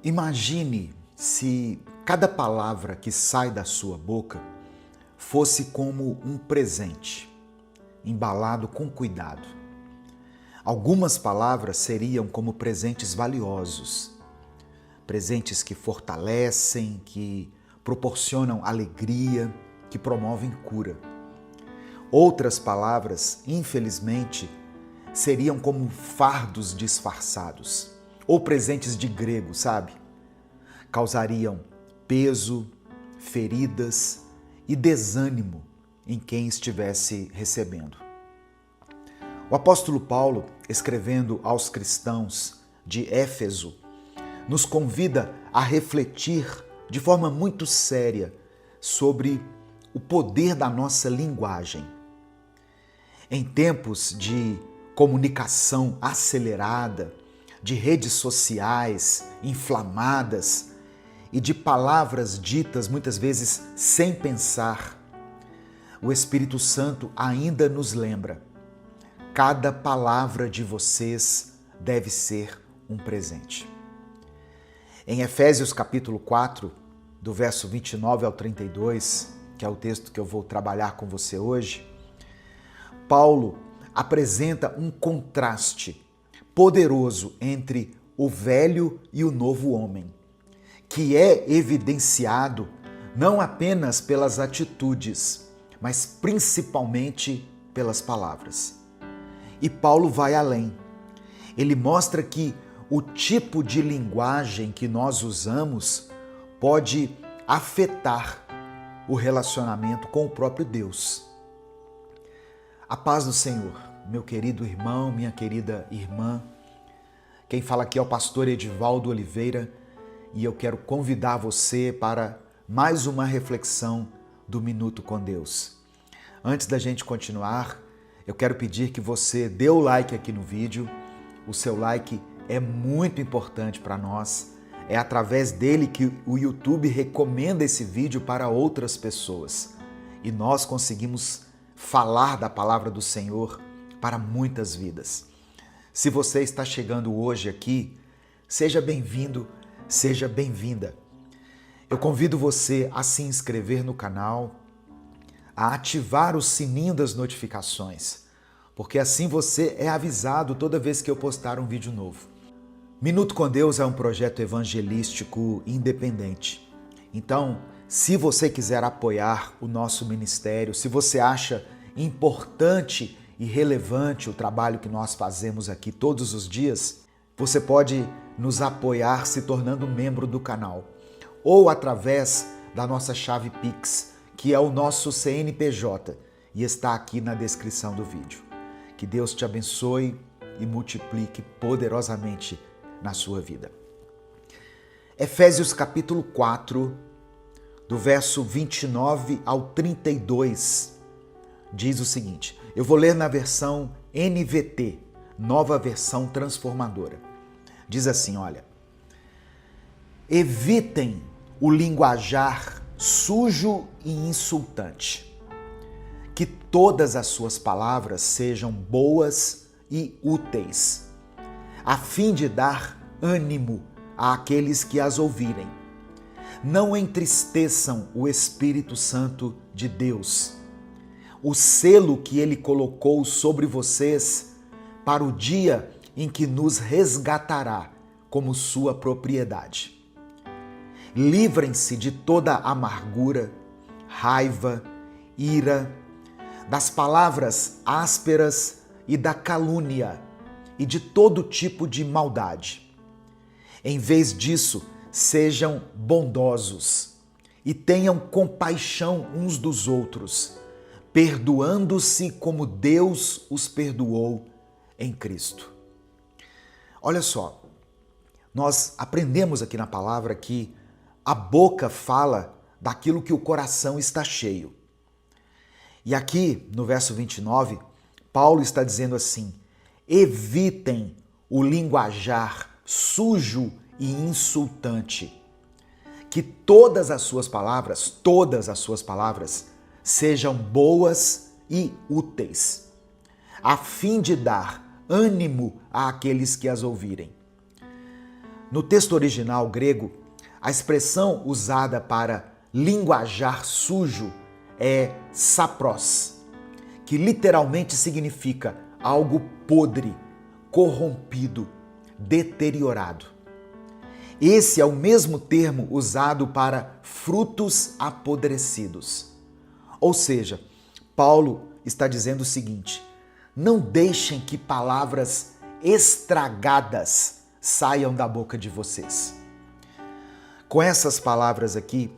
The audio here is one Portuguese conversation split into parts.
Imagine se cada palavra que sai da sua boca fosse como um presente, embalado com cuidado. Algumas palavras seriam como presentes valiosos, presentes que fortalecem, que proporcionam alegria, que promovem cura. Outras palavras, infelizmente, seriam como fardos disfarçados, ou presentes de grego, sabe? Causariam peso, feridas e desânimo em quem estivesse recebendo. O apóstolo Paulo, escrevendo aos cristãos de Éfeso, nos convida a refletir de forma muito séria sobre o poder da nossa linguagem. Em tempos de comunicação acelerada, de redes sociais inflamadas e de palavras ditas muitas vezes sem pensar, o Espírito Santo ainda nos lembra: cada palavra de vocês deve ser um presente. Em Efésios capítulo 4, do verso 29 ao 32, que é o texto que eu vou trabalhar com você hoje, Paulo apresenta um contraste poderoso entre o velho e o novo homem, que é evidenciado não apenas pelas atitudes, mas principalmente pelas palavras. E Paulo vai além. Ele mostra que o tipo de linguagem que nós usamos pode afetar o relacionamento com o próprio Deus. A paz do Senhor, meu querido irmão, minha querida irmã. Quem fala aqui é o pastor Edivaldo Oliveira e eu quero convidar você para mais uma reflexão do Minuto com Deus. Antes da gente continuar, eu quero pedir que você dê o like aqui no vídeo. O seu like é muito importante para nós. É através dele que o YouTube recomenda esse vídeo para outras pessoas. E nós conseguimos falar da palavra do Senhor para muitas vidas. Se você está chegando hoje aqui, seja bem-vindo, seja bem-vinda. Eu convido você a se inscrever no canal, a ativar o sininho das notificações, porque assim você é avisado toda vez que eu postar um vídeo novo. Minuto com Deus é um projeto evangelístico independente. Então, se você quiser apoiar o nosso ministério, se você acha importante e relevante o trabalho que nós fazemos aqui todos os dias, você pode nos apoiar se tornando membro do canal ou através da nossa chave Pix, que é o nosso CNPJ e está aqui na descrição do vídeo. Que Deus te abençoe e multiplique poderosamente na sua vida. Efésios capítulo 4, do verso 29 ao 32, diz o seguinte. Eu vou ler na versão NVT, Nova Versão Transformadora. Diz assim, olha: evitem o linguajar sujo e insultante. Que todas as suas palavras sejam boas e úteis, a fim de dar ânimo àqueles que as ouvirem. Não entristeçam o Espírito Santo de Deus, o selo que ele colocou sobre vocês para o dia em que nos resgatará como sua propriedade. Livrem-se de toda amargura, raiva, ira, das palavras ásperas e da calúnia e de todo tipo de maldade. Em vez disso, sejam bondosos e tenham compaixão uns dos outros, perdoando-se como Deus os perdoou em Cristo. Olha só, nós aprendemos aqui na palavra que a boca fala daquilo que o coração está cheio. E aqui, no verso 29, Paulo está dizendo assim: evitem o linguajar sujo e insultante. Que todas as suas palavras, sejam boas e úteis, a fim de dar ânimo àqueles que as ouvirem. No texto original grego, a expressão usada para linguajar sujo é sapros, que literalmente significa algo podre, corrompido, deteriorado. Esse é o mesmo termo usado para frutos apodrecidos. Ou seja, Paulo está dizendo o seguinte: não deixem que palavras estragadas saiam da boca de vocês. Com essas palavras aqui,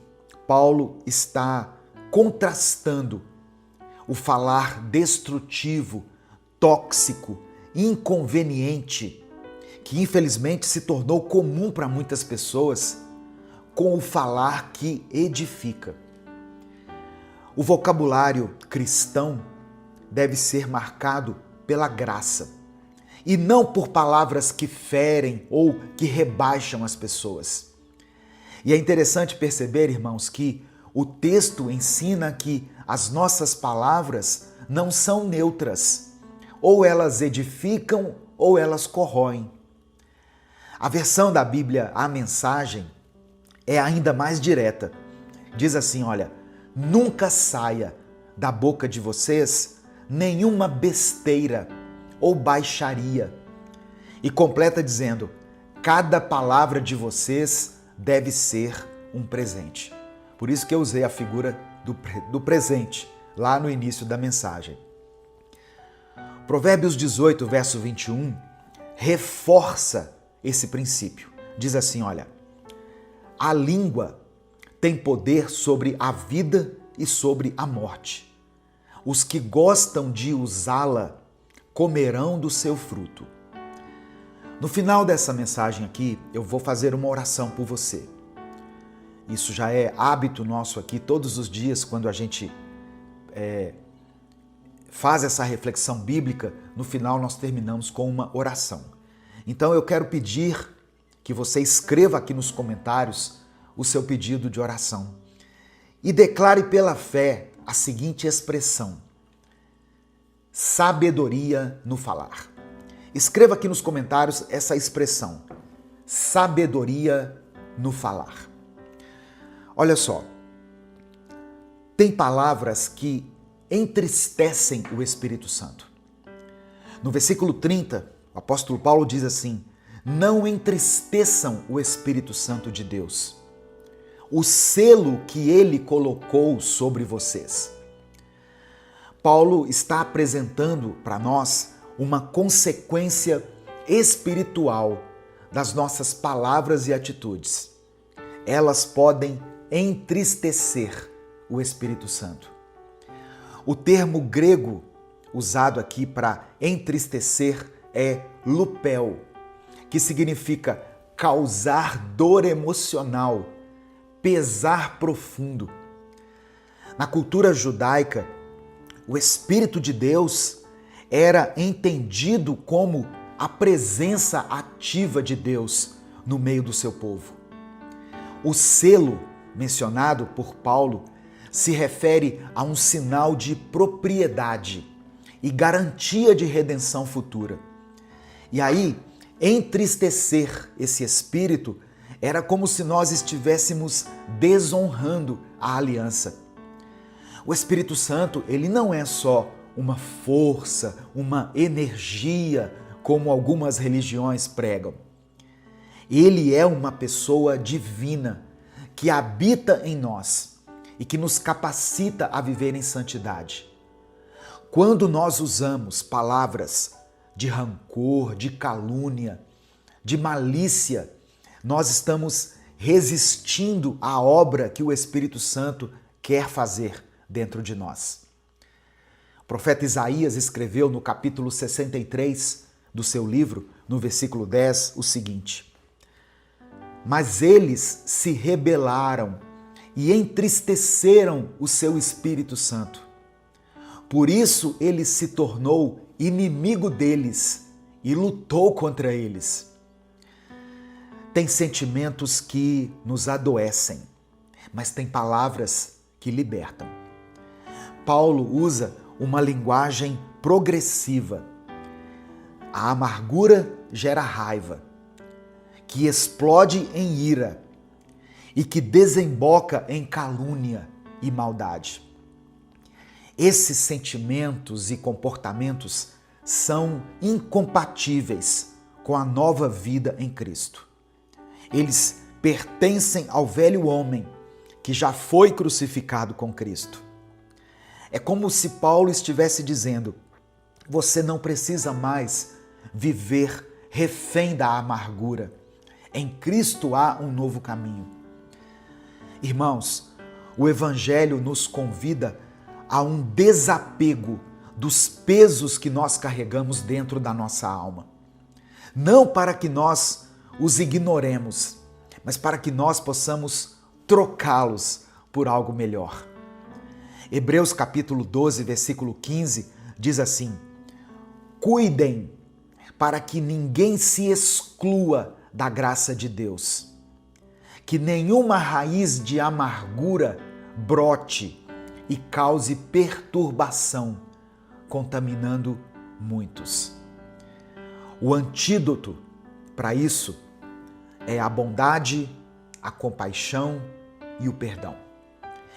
Paulo está contrastando o falar destrutivo, tóxico, inconveniente, que infelizmente se tornou comum para muitas pessoas, com o falar que edifica. O vocabulário cristão deve ser marcado pela graça e não por palavras que ferem ou que rebaixam as pessoas. E é interessante perceber, irmãos, que o texto ensina que as nossas palavras não são neutras, ou elas edificam ou elas corroem. A versão da Bíblia, a Mensagem, é ainda mais direta. Diz assim, olha, nunca saia da boca de vocês nenhuma besteira ou baixaria. E completa dizendo, cada palavra de vocês deve ser um presente. Por isso que eu usei a figura do presente lá no início da mensagem. Provérbios 18, verso 21, reforça esse princípio. Diz assim, olha, a língua tem poder sobre a vida e sobre a morte. Os que gostam de usá-la comerão do seu fruto. No final dessa mensagem aqui, eu vou fazer uma oração por você. Isso já é hábito nosso aqui, todos os dias, quando a gente faz essa reflexão bíblica, no final nós terminamos com uma oração. Então eu quero pedir que você escreva aqui nos comentários o seu pedido de oração e declare pela fé a seguinte expressão: sabedoria no falar. Escreva aqui nos comentários essa expressão, sabedoria no falar. Olha só, tem palavras que entristecem o Espírito Santo. No versículo 30, o apóstolo Paulo diz assim: não entristeçam o Espírito Santo de Deus, o selo que ele colocou sobre vocês. Paulo está apresentando para nós uma consequência espiritual das nossas palavras e atitudes. Elas podem entristecer o Espírito Santo. O termo grego usado aqui para entristecer é lupel, que significa causar dor emocional, pesar profundo. Na cultura judaica, o Espírito de Deus era entendido como a presença ativa de Deus no meio do seu povo. O selo mencionado por Paulo se refere a um sinal de propriedade e garantia de redenção futura. E aí, entristecer esse espírito era como se nós estivéssemos desonrando a aliança. O Espírito Santo, ele não é só uma força, uma energia, como algumas religiões pregam. Ele é uma pessoa divina que habita em nós e que nos capacita a viver em santidade. Quando nós usamos palavras de rancor, de calúnia, de malícia, nós estamos resistindo à obra que o Espírito Santo quer fazer dentro de nós. O profeta Isaías escreveu no capítulo 63 do seu livro, no versículo 10, o seguinte: mas eles se rebelaram e entristeceram o seu Espírito Santo. Por isso ele se tornou inimigo deles e lutou contra eles. Tem sentimentos que nos adoecem, mas tem palavras que libertam. Paulo usa uma linguagem progressiva. A amargura gera raiva, que explode em ira e que desemboca em calúnia e maldade. Esses sentimentos e comportamentos são incompatíveis com a nova vida em Cristo. Eles pertencem ao velho homem que já foi crucificado com Cristo. É como se Paulo estivesse dizendo: você não precisa mais viver refém da amargura. Em Cristo há um novo caminho. Irmãos, o Evangelho nos convida a um desapego dos pesos que nós carregamos dentro da nossa alma. Não para que nós os ignoremos, mas para que nós possamos trocá-los por algo melhor. Hebreus capítulo 12, versículo 15, diz assim: cuidem para que ninguém se exclua da graça de Deus, que nenhuma raiz de amargura brote e cause perturbação, contaminando muitos. O antídoto para isso é a bondade, a compaixão e o perdão.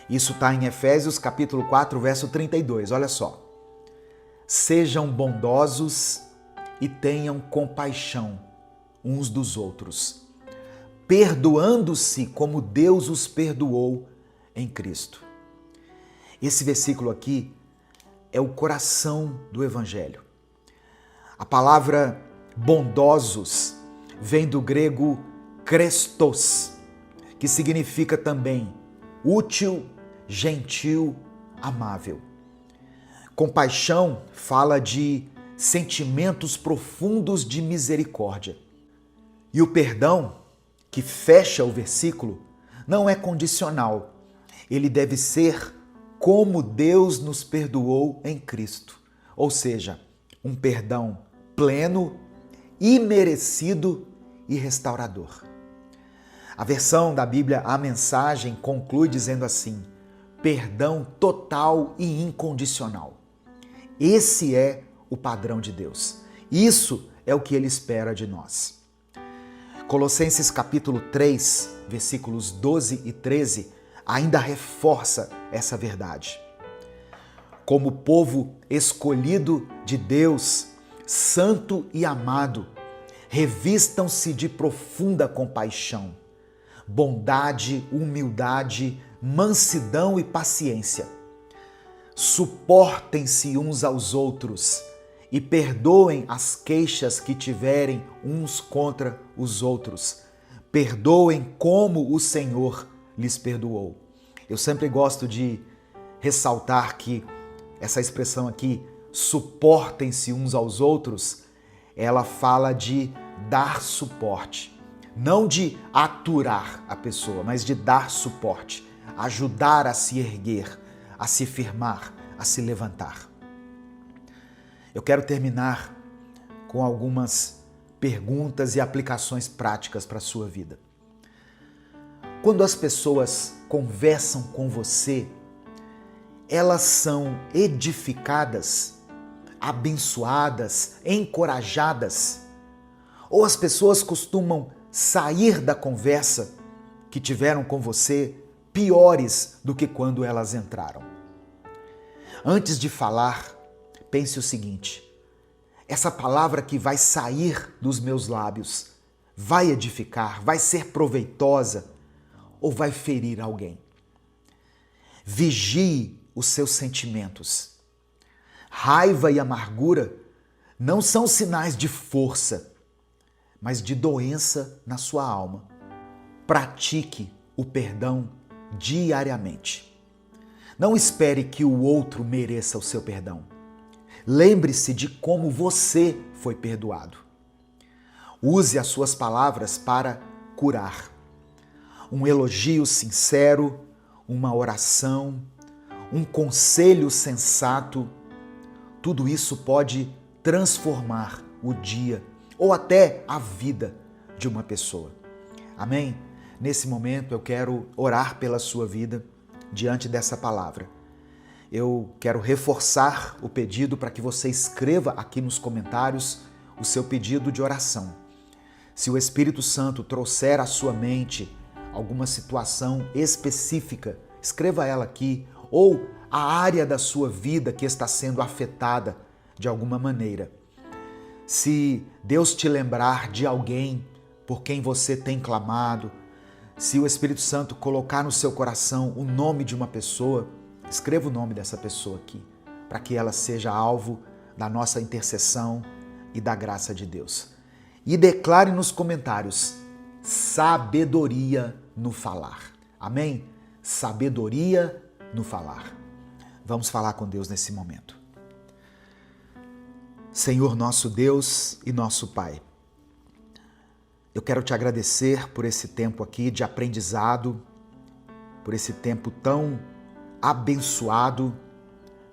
Isso está em Efésios capítulo 4, verso 32, olha só. Sejam bondosos e tenham compaixão uns dos outros, perdoando-se como Deus os perdoou em Cristo. Esse versículo aqui é o coração do Evangelho. A palavra bondosos vem do grego krestos, que significa também útil, gentil, amável. Compaixão fala de sentimentos profundos de misericórdia. E o perdão, que fecha o versículo, não é condicional. Ele deve ser como Deus nos perdoou em Cristo. Ou seja, um perdão pleno, imerecido e restaurador. A versão da Bíblia, a Mensagem, conclui dizendo assim: perdão total e incondicional. Esse é o padrão de Deus. Isso é o que Ele espera de nós. Colossenses capítulo 3, versículos 12 e 13, ainda reforça essa verdade. Como povo escolhido de Deus, santo e amado, revistam-se de profunda compaixão, bondade, humildade, mansidão e paciência. Suportem-se uns aos outros e perdoem as queixas que tiverem uns contra os outros. Perdoem como o Senhor lhes perdoou. Eu sempre gosto de ressaltar que essa expressão aqui, suportem-se uns aos outros, ela fala de dar suporte. Não de aturar a pessoa, mas de dar suporte, ajudar a se erguer, a se firmar, a se levantar. Eu quero terminar com algumas perguntas e aplicações práticas para a sua vida. Quando as pessoas conversam com você, elas são edificadas, abençoadas, encorajadas? Ou as pessoas costumam sair da conversa que tiveram com você piores do que quando elas entraram? Antes de falar, pense o seguinte: essa palavra que vai sair dos meus lábios vai edificar, vai ser proveitosa ou vai ferir alguém? Vigie os seus sentimentos. Raiva e amargura não são sinais de força, mas de doença na sua alma. Pratique o perdão diariamente. Não espere que o outro mereça o seu perdão. Lembre-se de como você foi perdoado. Use as suas palavras para curar. Um elogio sincero, uma oração, um conselho sensato, tudo isso pode transformar o dia ou até a vida de uma pessoa. Amém? Nesse momento eu quero orar pela sua vida diante dessa palavra. Eu quero reforçar o pedido para que você escreva aqui nos comentários o seu pedido de oração. Se o Espírito Santo trouxer à sua mente alguma situação específica, escreva ela aqui, ou a área da sua vida que está sendo afetada de alguma maneira. Se Deus te lembrar de alguém por quem você tem clamado, se o Espírito Santo colocar no seu coração o nome de uma pessoa, escreva o nome dessa pessoa aqui, para que ela seja alvo da nossa intercessão e da graça de Deus. E declare nos comentários: sabedoria no falar. Amém? Sabedoria no falar. Vamos falar com Deus nesse momento. Senhor nosso Deus e nosso Pai, eu quero te agradecer por esse tempo aqui de aprendizado, por esse tempo tão abençoado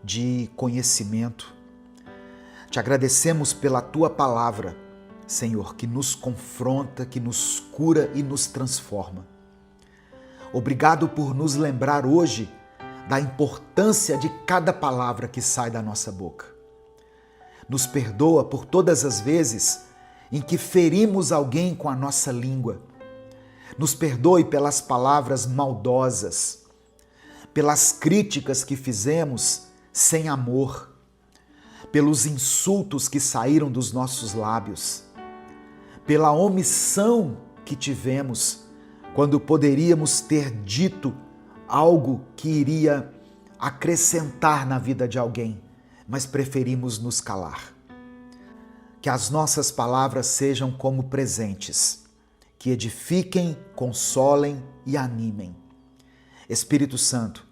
de conhecimento. Te agradecemos pela tua palavra, Senhor, que nos confronta, que nos cura e nos transforma. Obrigado por nos lembrar hoje da importância de cada palavra que sai da nossa boca. Nos perdoa por todas as vezes em que ferimos alguém com a nossa língua. Nos perdoe pelas palavras maldosas, pelas críticas que fizemos sem amor, pelos insultos que saíram dos nossos lábios, pela omissão que tivemos quando poderíamos ter dito algo que iria acrescentar na vida de alguém, mas preferimos nos calar. Que as nossas palavras sejam como presentes, que edifiquem, consolem e animem. Espírito Santo,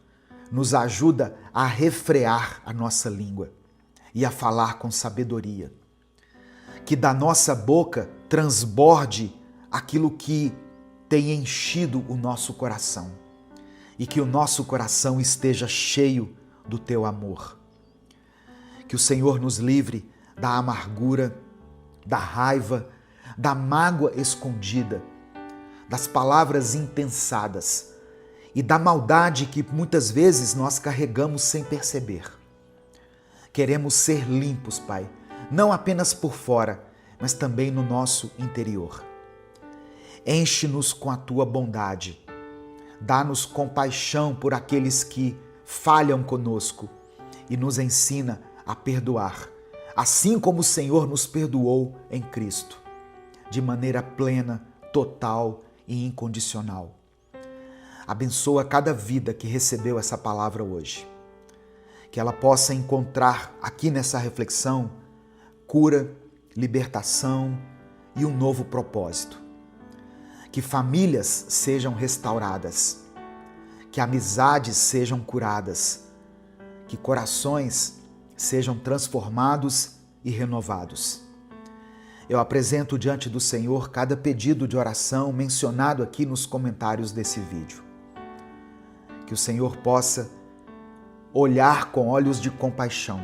nos ajuda a refrear a nossa língua e a falar com sabedoria. Que da nossa boca transborde aquilo que tem enchido o nosso coração e que o nosso coração esteja cheio do teu amor. Que o Senhor nos livre da amargura, da raiva, da mágoa escondida, das palavras impensadas e da maldade que muitas vezes nós carregamos sem perceber. Queremos ser limpos, Pai, não apenas por fora, mas também no nosso interior. Enche-nos com a tua bondade. Dá-nos compaixão por aqueles que falham conosco e nos ensina a perdoar, assim como o Senhor nos perdoou em Cristo, de maneira plena, total e incondicional. Abençoa cada vida que recebeu essa palavra hoje. Que ela possa encontrar aqui nessa reflexão cura, libertação e um novo propósito. Que famílias sejam restauradas, que amizades sejam curadas, que corações sejam transformados e renovados. Eu apresento diante do Senhor cada pedido de oração mencionado aqui nos comentários desse vídeo. Que o Senhor possa olhar com olhos de compaixão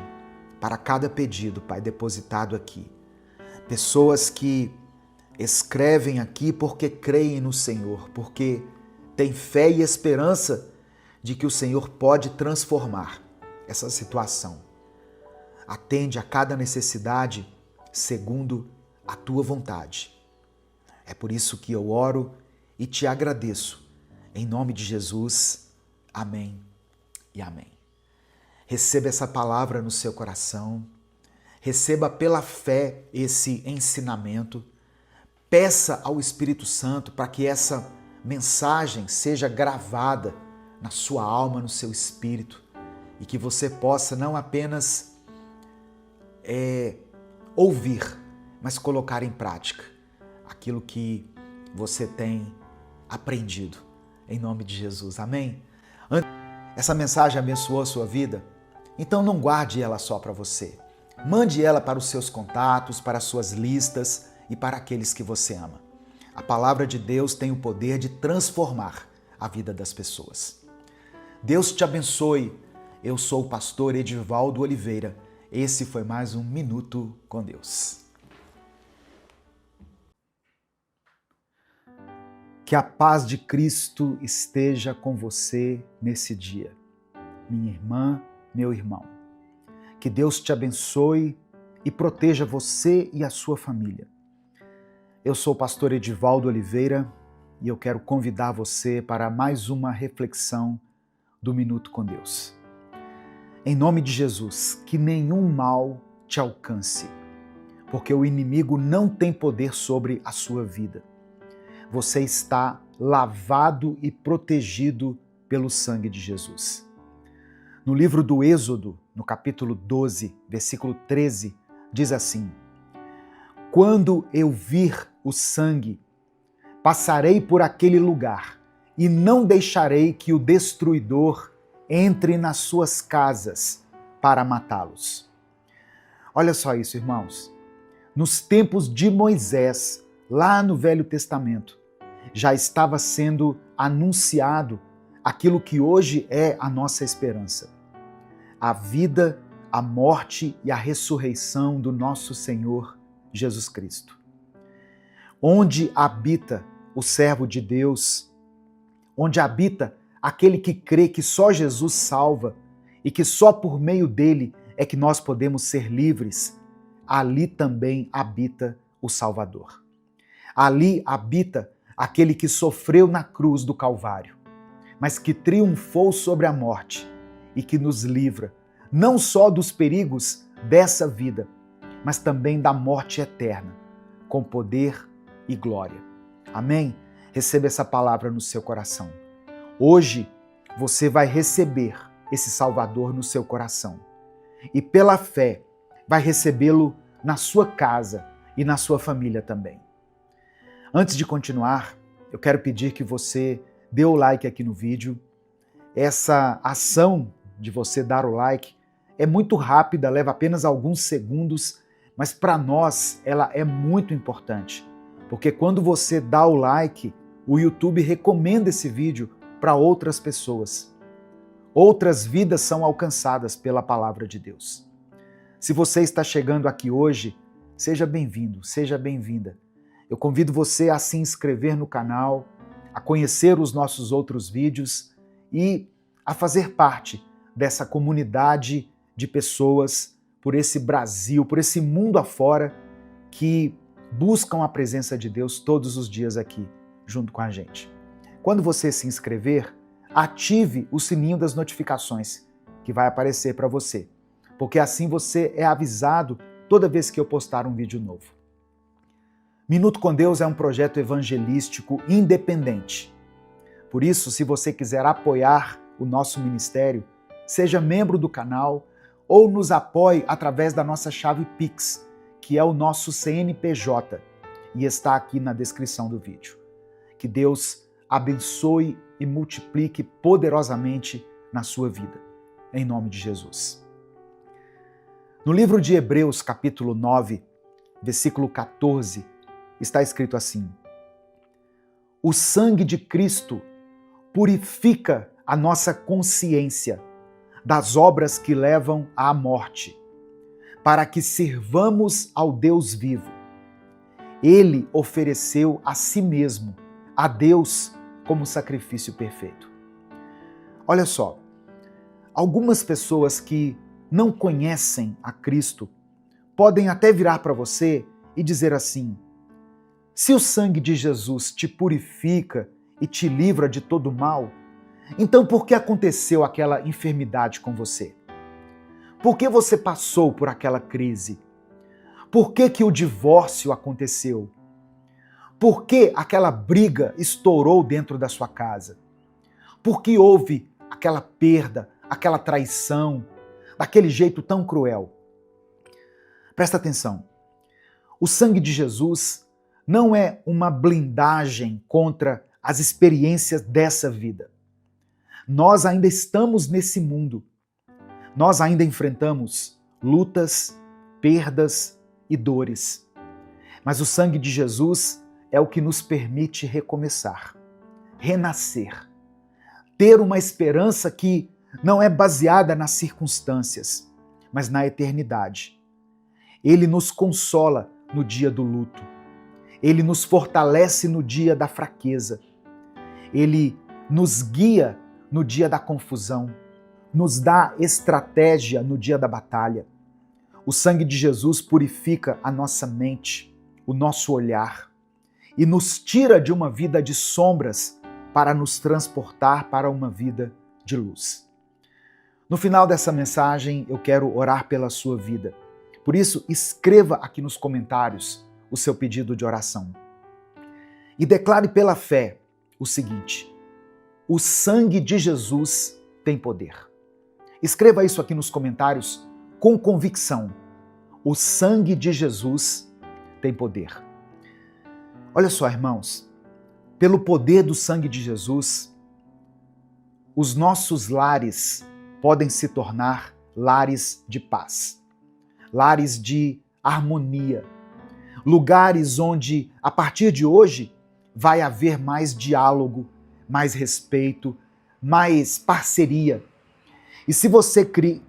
para cada pedido, Pai, depositado aqui. Pessoas que escrevem aqui porque creem no Senhor, porque têm fé e esperança de que o Senhor pode transformar essa situação. Atende a cada necessidade segundo a tua vontade. É por isso que eu oro e te agradeço. Em nome de Jesus, amém e amém. Receba essa palavra no seu coração, receba pela fé esse ensinamento, peça ao Espírito Santo para que essa mensagem seja gravada na sua alma, no seu espírito, e que você possa não apenas ouvir, mas colocar em prática aquilo que você tem aprendido, em nome de Jesus, amém? Essa mensagem abençoou a sua vida? Então não guarde ela só para você. Mande ela para os seus contatos, para as suas listas e para aqueles que você ama. A palavra de Deus tem o poder de transformar a vida das pessoas. Deus te abençoe. Eu sou o pastor Edivaldo Oliveira. Esse foi mais um Minuto com Deus. Que a paz de Cristo esteja com você nesse dia. Minha irmã, meu irmão. Que Deus te abençoe e proteja você e a sua família. Eu sou o pastor Edivaldo Oliveira e eu quero convidar você para mais uma reflexão do Minuto com Deus. Em nome de Jesus, que nenhum mal te alcance, porque o inimigo não tem poder sobre a sua vida. Você está lavado e protegido pelo sangue de Jesus. No livro do Êxodo, no capítulo 12, versículo 13, diz assim: Quando eu vir o sangue, passarei por aquele lugar e não deixarei que o destruidor entre nas suas casas para matá-los. Olha só isso, irmãos. Nos tempos de Moisés, lá no Velho Testamento, já estava sendo anunciado aquilo que hoje é a nossa esperança. A vida, a morte e a ressurreição do nosso Senhor Jesus Cristo. Onde habita o servo de Deus, onde habita aquele que crê que só Jesus salva e que só por meio dele é que nós podemos ser livres, ali também habita o Salvador. Ali habita aquele que sofreu na cruz do Calvário, mas que triunfou sobre a morte e que nos livra não só dos perigos dessa vida, mas também da morte eterna, com poder e glória. Amém? Receba essa palavra no seu coração. Hoje você vai receber esse Salvador no seu coração e pela fé vai recebê-lo na sua casa e na sua família também. Antes de continuar, eu quero pedir que você dê o like aqui no vídeo. Essa ação de você dar o like é muito rápida, leva apenas alguns segundos, mas para nós ela é muito importante. Porque quando você dá o like, o YouTube recomenda esse vídeo para outras pessoas. Outras vidas são alcançadas pela palavra de Deus. Se você está chegando aqui hoje, seja bem-vindo, seja bem-vinda. Eu convido você a se inscrever no canal, a conhecer os nossos outros vídeos e a fazer parte dessa comunidade de pessoas por esse Brasil, por esse mundo afora que buscam a presença de Deus todos os dias aqui, junto com a gente. Quando você se inscrever, ative o sininho das notificações que vai aparecer para você, porque assim você é avisado toda vez que eu postar um vídeo novo. Minuto com Deus é um projeto evangelístico independente. Por isso, se você quiser apoiar o nosso ministério, seja membro do canal ou nos apoie através da nossa chave Pix, que é o nosso CNPJ, e está aqui na descrição do vídeo. Que Deus abençoe e multiplique poderosamente na sua vida, em nome de Jesus. No livro de Hebreus, capítulo 9, versículo 14, está escrito assim: O sangue de Cristo purifica a nossa consciência das obras que levam à morte, para que sirvamos ao Deus vivo. Ele ofereceu a si mesmo, a Deus, como sacrifício perfeito. Olha só, algumas pessoas que não conhecem a Cristo podem até virar para você e dizer assim: se o sangue de Jesus te purifica e te livra de todo mal, então por que aconteceu aquela enfermidade com você? Por que você passou por aquela crise? Por que o divórcio aconteceu? Por que aquela briga estourou dentro da sua casa? Por que houve aquela perda, aquela traição, daquele jeito tão cruel? Presta atenção. O sangue de Jesus não é uma blindagem contra as experiências dessa vida. Nós ainda estamos nesse mundo. Nós ainda enfrentamos lutas, perdas e dores. Mas o sangue de Jesus é o que nos permite recomeçar, renascer, ter uma esperança que não é baseada nas circunstâncias, mas na eternidade. Ele nos consola no dia do luto. Ele nos fortalece no dia da fraqueza. Ele nos guia no dia da confusão, nos dá estratégia no dia da batalha. O sangue de Jesus purifica a nossa mente, o nosso olhar. e nos tira de uma vida de sombras para nos transportar para uma vida de luz. No final dessa mensagem, eu quero orar pela sua vida. Por isso, escreva aqui nos comentários o seu pedido de oração. E declare pela fé o seguinte: o sangue de Jesus tem poder. Escreva isso aqui nos comentários com convicção. O sangue de Jesus tem poder. Olha só, irmãos, pelo poder do sangue de Jesus, os nossos lares podem se tornar lares de paz, lares de harmonia, lugares onde, a partir de hoje, vai haver mais diálogo, mais respeito, mais parceria. E se você crê,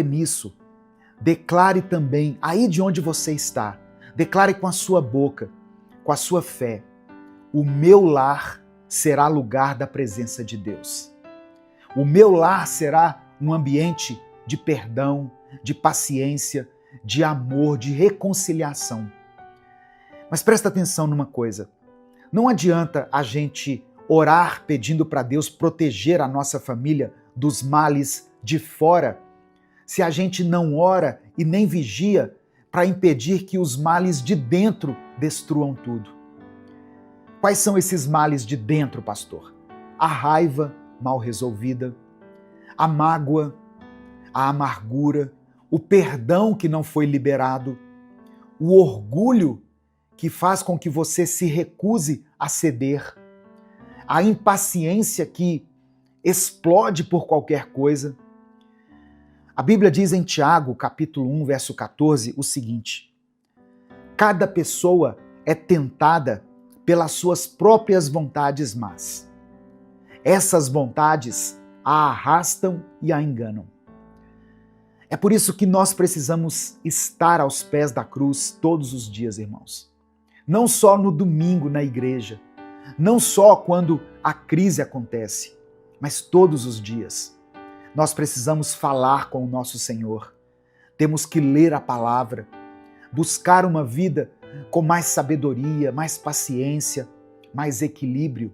nisso, declare também, aí de onde você está, declare com a sua boca, com a sua fé: o meu lar será lugar da presença de Deus. O meu lar será um ambiente de perdão, de paciência, de amor, de reconciliação. Mas presta atenção numa coisa: não adianta a gente orar pedindo para Deus proteger a nossa família dos males de fora, se a gente não ora e nem vigia para impedir que os males de dentro destruam tudo. Quais são esses males de dentro, pastor? A raiva mal resolvida, a mágoa, a amargura, o perdão que não foi liberado, o orgulho que faz com que você se recuse a ceder, a impaciência que explode por qualquer coisa. A Bíblia diz em Tiago, capítulo 1, verso 14, o seguinte: cada pessoa é tentada pelas suas próprias vontades más. Essas vontades a arrastam e a enganam. É por isso que nós precisamos estar aos pés da cruz todos os dias, irmãos. Não só no domingo na igreja, não só quando a crise acontece, mas todos os dias. Nós precisamos falar com o nosso Senhor. Temos que ler a palavra, buscar uma vida com mais sabedoria, mais paciência, mais equilíbrio,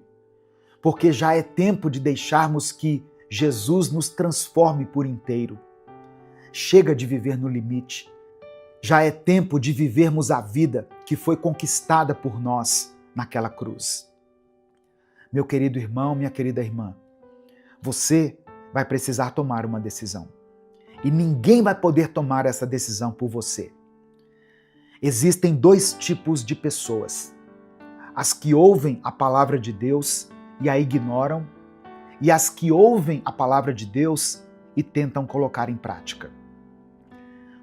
porque já é tempo de deixarmos que Jesus nos transforme por inteiro. Chega de viver no limite. Já é tempo de vivermos a vida que foi conquistada por nós naquela cruz. Meu querido irmão, minha querida irmã, você vai precisar tomar uma decisão. E ninguém vai poder tomar essa decisão por você. Existem dois tipos de pessoas: as que ouvem a palavra de Deus e a ignoram, e as que ouvem a palavra de Deus e tentam colocar em prática.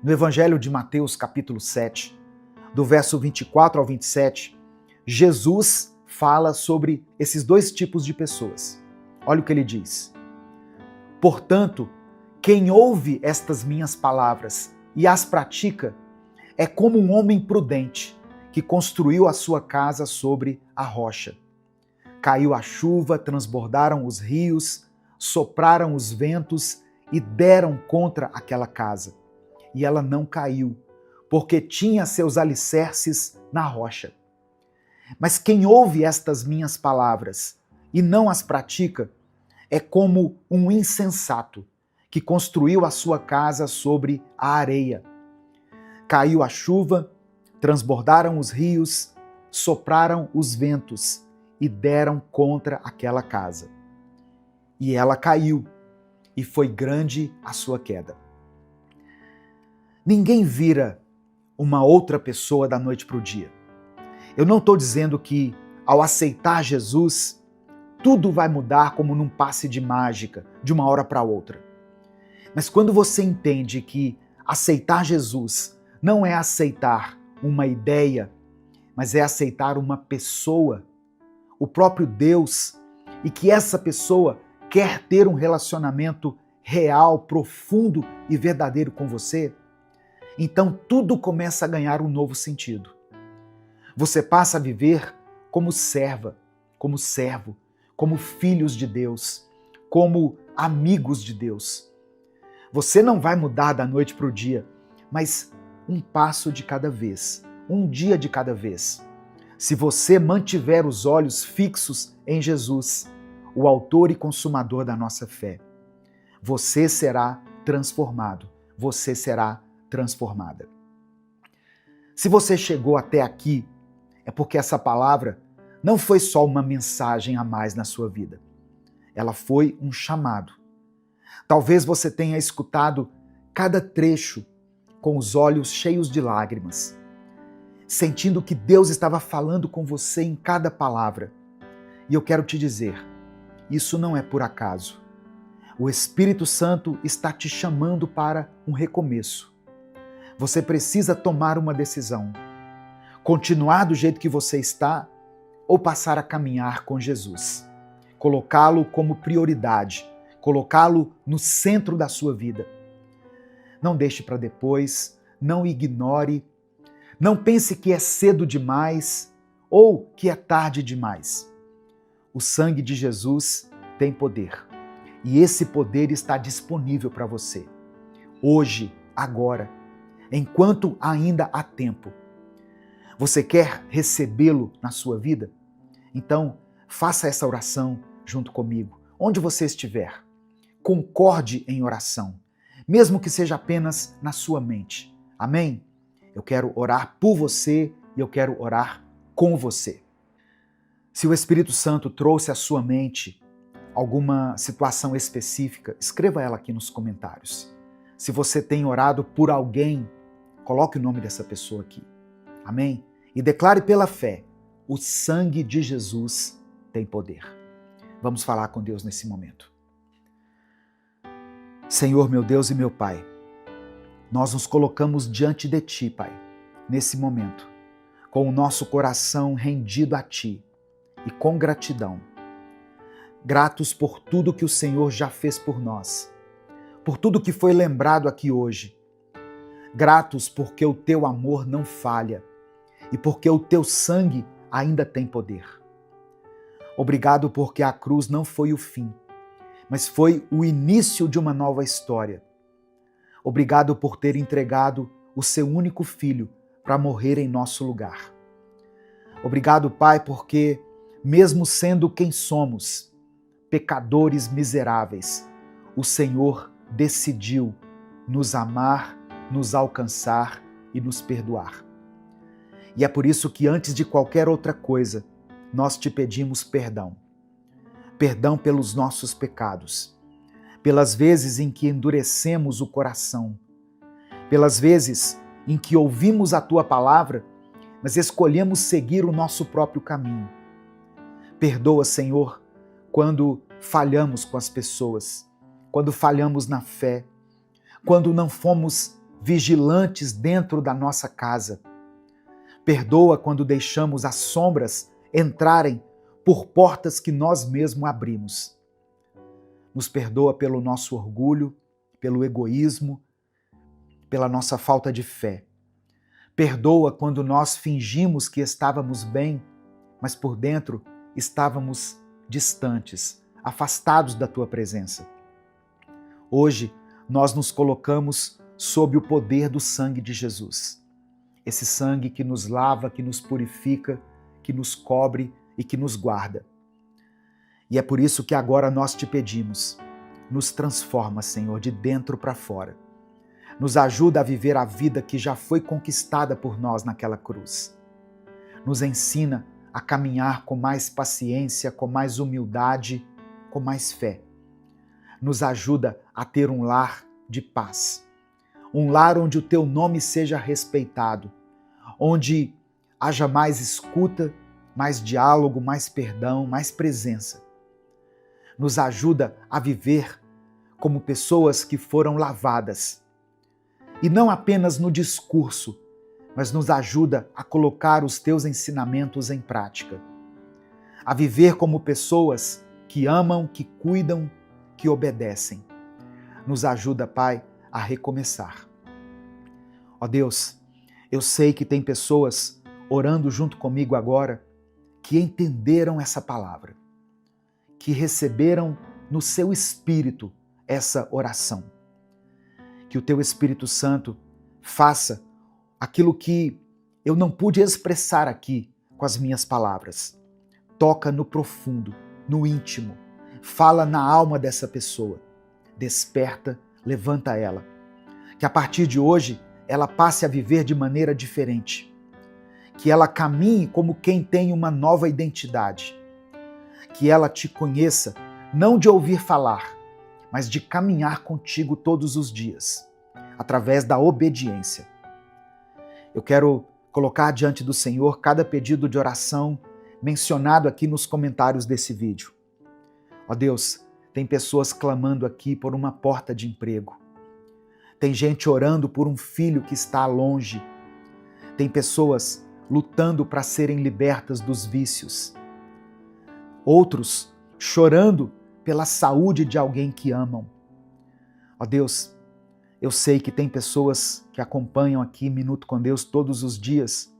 No Evangelho de Mateus, capítulo 7, do verso 24 ao 27, Jesus fala sobre esses dois tipos de pessoas. Olha o que ele diz: portanto, quem ouve estas minhas palavras e as pratica é como um homem prudente que construiu a sua casa sobre a rocha. Caiu a chuva, transbordaram os rios, sopraram os ventos e deram contra aquela casa. E ela não caiu, porque tinha seus alicerces na rocha. Mas quem ouve estas minhas palavras e não as pratica é como um insensato que construiu a sua casa sobre a areia. Caiu a chuva, transbordaram os rios, sopraram os ventos e deram contra aquela casa. E ela caiu, e foi grande a sua queda. Ninguém vira uma outra pessoa da noite para o dia. Eu não estou dizendo que, ao aceitar Jesus, tudo vai mudar como num passe de mágica, de uma hora para outra. Mas quando você entende que aceitar Jesus não é aceitar uma ideia, mas é aceitar uma pessoa, o próprio Deus, e que essa pessoa quer ter um relacionamento real, profundo e verdadeiro com você, então tudo começa a ganhar um novo sentido. Você passa a viver como serva, como servo, como filhos de Deus, como amigos de Deus. Você não vai mudar da noite para o dia, mas um passo de cada vez, um dia de cada vez. Se você mantiver os olhos fixos em Jesus, o autor e consumador da nossa fé, você será transformado, você será transformada. Se você chegou até aqui, é porque essa palavra não foi só uma mensagem a mais na sua vida. Ela foi um chamado. Talvez você tenha escutado cada trecho com os olhos cheios de lágrimas, sentindo que Deus estava falando com você em cada palavra. E eu quero te dizer, isso não é por acaso. O Espírito Santo está te chamando para um recomeço. Você precisa tomar uma decisão. Continuar do jeito que você está ou passar a caminhar com Jesus. Colocá-lo como prioridade, colocá-lo no centro da sua vida. Não deixe para depois, não ignore, não pense que é cedo demais ou que é tarde demais. O sangue de Jesus tem poder e esse poder está disponível para você. Hoje, agora, enquanto ainda há tempo. Você quer recebê-lo na sua vida? Então, faça essa oração junto comigo, onde você estiver. Concorde em oração, mesmo que seja apenas na sua mente. Amém? Eu quero orar por você e eu quero orar com você. Se o Espírito Santo trouxe à sua mente alguma situação específica, escreva ela aqui nos comentários. Se você tem orado por alguém, coloque o nome dessa pessoa aqui. Amém? E declare pela fé, o sangue de Jesus tem poder. Vamos falar com Deus nesse momento. Senhor, meu Deus e meu Pai, nós nos colocamos diante de Ti, Pai, nesse momento, com o nosso coração rendido a Ti e com gratidão. Gratos por tudo que o Senhor já fez por nós, por tudo que foi lembrado aqui hoje. Gratos porque o Teu amor não falha e porque o Teu sangue ainda tem poder. Obrigado porque a cruz não foi o fim, mas foi o início de uma nova história. Obrigado por ter entregado o Seu único Filho para morrer em nosso lugar. Obrigado, Pai, porque, mesmo sendo quem somos, pecadores miseráveis, o Senhor decidiu nos amar, nos alcançar e nos perdoar. E é por isso que, antes de qualquer outra coisa, nós te pedimos perdão. Perdão pelos nossos pecados, pelas vezes em que endurecemos o coração, pelas vezes em que ouvimos a Tua palavra, mas escolhemos seguir o nosso próprio caminho. Perdoa, Senhor, quando falhamos com as pessoas, quando falhamos na fé, quando não fomos vigilantes dentro da nossa casa. Perdoa quando deixamos as sombras entrarem por portas que nós mesmos abrimos. Nos perdoa pelo nosso orgulho, pelo egoísmo, pela nossa falta de fé. Perdoa quando nós fingimos que estávamos bem, mas por dentro estávamos distantes, afastados da Tua presença. Hoje, nós nos colocamos sob o poder do sangue de Jesus. Esse sangue que nos lava, que nos purifica, que nos cobre e que nos guarda. E é por isso que agora nós te pedimos, nos transforma, Senhor, de dentro para fora. Nos ajuda a viver a vida que já foi conquistada por nós naquela cruz. Nos ensina a caminhar com mais paciência, com mais humildade, com mais fé. Nos ajuda a ter um lar de paz. Um lar onde o Teu nome seja respeitado, onde haja mais escuta, mais diálogo, mais perdão, mais presença. Nos ajuda a viver como pessoas que foram lavadas. E não apenas no discurso, mas nos ajuda a colocar os Teus ensinamentos em prática. A viver como pessoas que amam, que cuidam, que obedecem. Nos ajuda, Pai, a recomeçar. Ó Deus, eu sei que tem pessoas orando junto comigo agora que entenderam essa palavra, que receberam no seu espírito essa oração. Que o teu Espírito Santo faça aquilo que eu não pude expressar aqui com as minhas palavras. Toca no profundo, no íntimo. Fala na alma dessa pessoa. Desperta, levanta ela. Que a partir de hoje ela passe a viver de maneira diferente. Que ela caminhe como quem tem uma nova identidade. Que ela te conheça, não de ouvir falar, mas de caminhar contigo todos os dias, através da obediência. Eu quero colocar diante do Senhor cada pedido de oração mencionado aqui nos comentários desse vídeo. Ó Deus, tem pessoas clamando aqui por uma porta de emprego. Tem gente orando por um filho que está longe. Tem pessoas lutando para serem libertas dos vícios. Outros chorando pela saúde de alguém que amam. Ó Deus, eu sei que tem pessoas que acompanham aqui Minuto com Deus todos os dias,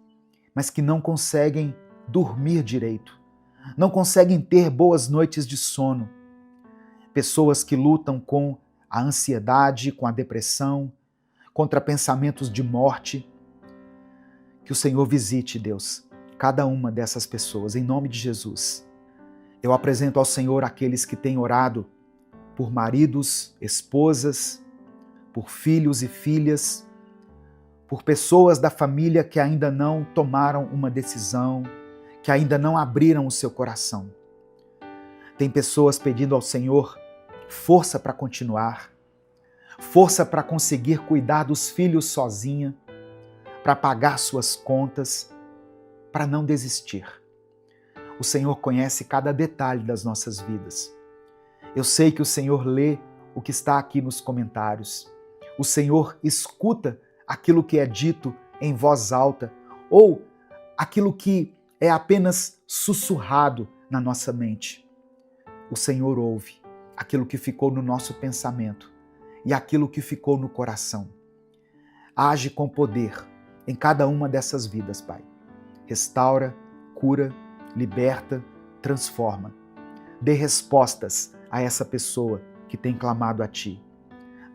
mas que não conseguem dormir direito, não conseguem ter boas noites de sono. Pessoas que lutam com a ansiedade, com a depressão, contra pensamentos de morte. Que o Senhor visite, Deus, cada uma dessas pessoas, em nome de Jesus. Eu apresento ao Senhor aqueles que têm orado por maridos, esposas, por filhos e filhas, por pessoas da família que ainda não tomaram uma decisão, que ainda não abriram o seu coração. Tem pessoas pedindo ao Senhor força para continuar, força para conseguir cuidar dos filhos sozinha, para pagar suas contas, para não desistir. O Senhor conhece cada detalhe das nossas vidas. Eu sei que o Senhor lê o que está aqui nos comentários. O Senhor escuta aquilo que é dito em voz alta ou aquilo que é apenas sussurrado na nossa mente. O Senhor ouve aquilo que ficou no nosso pensamento e aquilo que ficou no coração. Age com poder em cada uma dessas vidas, Pai. Restaura, cura, liberta, transforma. Dê respostas a essa pessoa que tem clamado a Ti.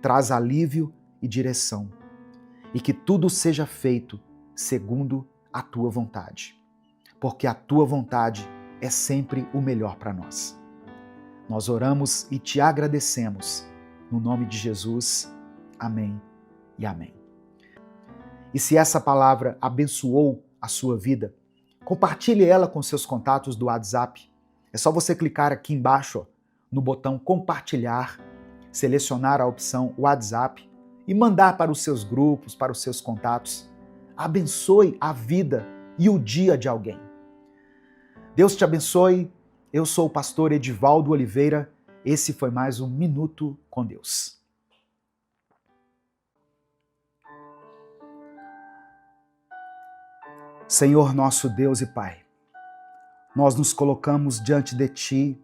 Traz alívio e direção. E que tudo seja feito segundo a Tua vontade. Porque a Tua vontade é sempre o melhor para nós. Nós oramos e Te agradecemos. No nome de Jesus. Amém e amém. E se essa palavra abençoou a sua vida, compartilhe ela com seus contatos do WhatsApp. É só você clicar aqui embaixo no botão compartilhar, selecionar a opção WhatsApp e mandar para os seus grupos, para os seus contatos. Abençoe a vida e o dia de alguém. Deus te abençoe. Eu sou o pastor Edivaldo Oliveira. Esse foi mais um Minuto com Deus. Senhor nosso Deus e Pai, nós nos colocamos diante de Ti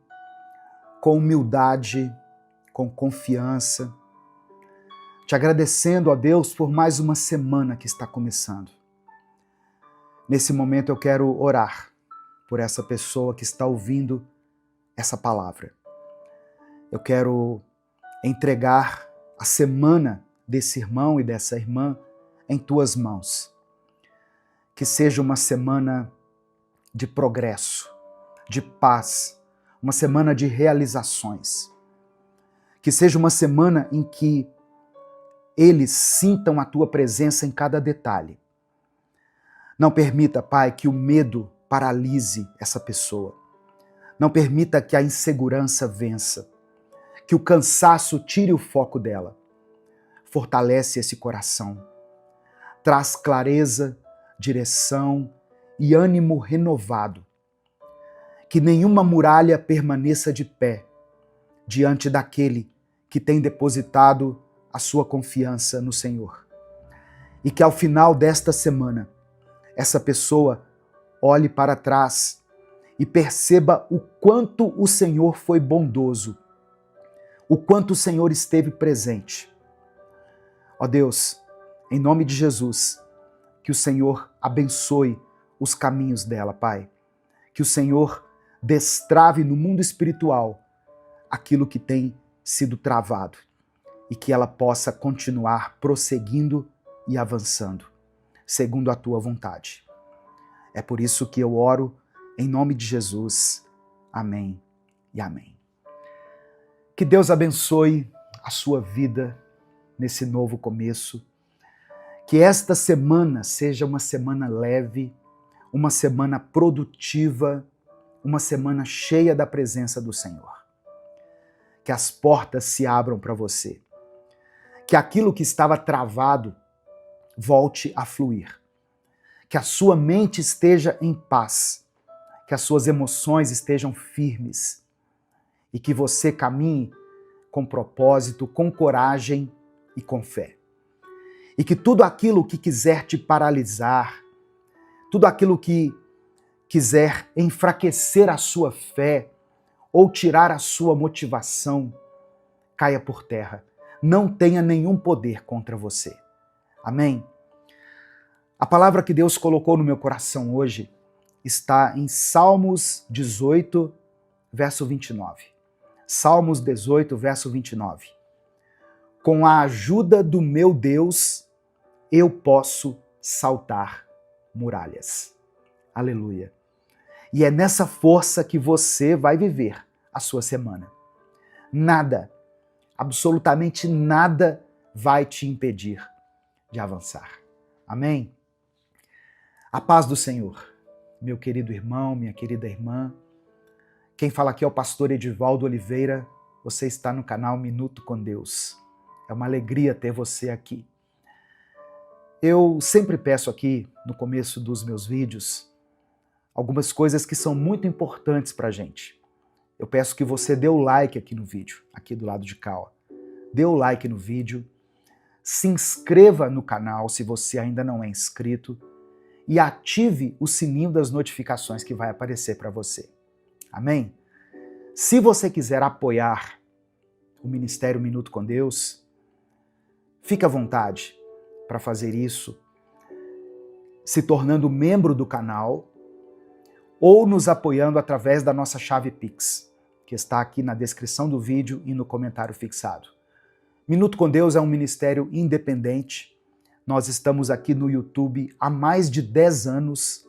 com humildade, com confiança, te agradecendo, ó Deus, por mais uma semana que está começando. Nesse momento eu quero orar por essa pessoa que está ouvindo essa palavra. Eu quero entregar a semana desse irmão e dessa irmã em Tuas mãos. Que seja uma semana de progresso, de paz, uma semana de realizações. Que seja uma semana em que eles sintam a Tua presença em cada detalhe. Não permita, Pai, que o medo paralise essa pessoa. Não permita que a insegurança vença, que o cansaço tire o foco dela. Fortalece esse coração. Traz clareza, direção e ânimo renovado. Que nenhuma muralha permaneça de pé diante daquele que tem depositado a sua confiança no Senhor. E que ao final desta semana, essa pessoa olhe para trás e perceba o quanto o Senhor foi bondoso, o quanto o Senhor esteve presente. Ó Deus, em nome de Jesus, que o Senhor abençoe os caminhos dela, Pai. Que o Senhor destrave no mundo espiritual aquilo que tem sido travado. e que ela possa continuar prosseguindo e avançando, segundo a tua vontade. É por isso que eu oro em nome de Jesus. Amém e amém. Que Deus abençoe a sua vida nesse novo começo. Que esta semana seja uma semana leve, uma semana produtiva, uma semana cheia da presença do Senhor. Que as portas se abram para você. Que aquilo que estava travado volte a fluir. Que a sua mente esteja em paz. Que as suas emoções estejam firmes. E que você caminhe com propósito, com coragem e com fé. E que tudo aquilo que quiser te paralisar, tudo aquilo que quiser enfraquecer a sua fé ou tirar a sua motivação, caia por terra. Não tenha nenhum poder contra você. Amém? A palavra que Deus colocou no meu coração hoje está em Salmos 18, verso 29. Salmos 18, verso 29. Com a ajuda do meu Deus, eu posso saltar muralhas. Aleluia. E é nessa força que você vai viver a sua semana. Nada, absolutamente nada vai te impedir de avançar. Amém? A paz do Senhor, meu querido irmão, minha querida irmã. Quem fala aqui é o pastor Edivaldo Oliveira. Você está no canal Minuto com Deus. É uma alegria ter você aqui. Eu sempre peço aqui, no começo dos meus vídeos, algumas coisas que são muito importantes para a gente. Eu peço que você dê o like aqui no vídeo, aqui do lado de cá. Ó. Dê o like no vídeo, se inscreva no canal se você ainda não é inscrito e ative o sininho das notificações que vai aparecer para você. Amém? Se você quiser apoiar o Ministério Minuto com Deus, fique à vontade para fazer isso, se tornando membro do canal ou nos apoiando através da nossa chave Pix, que está aqui na descrição do vídeo e no comentário fixado. Minuto com Deus é um ministério independente. Nós estamos aqui no YouTube há mais de 10 anos,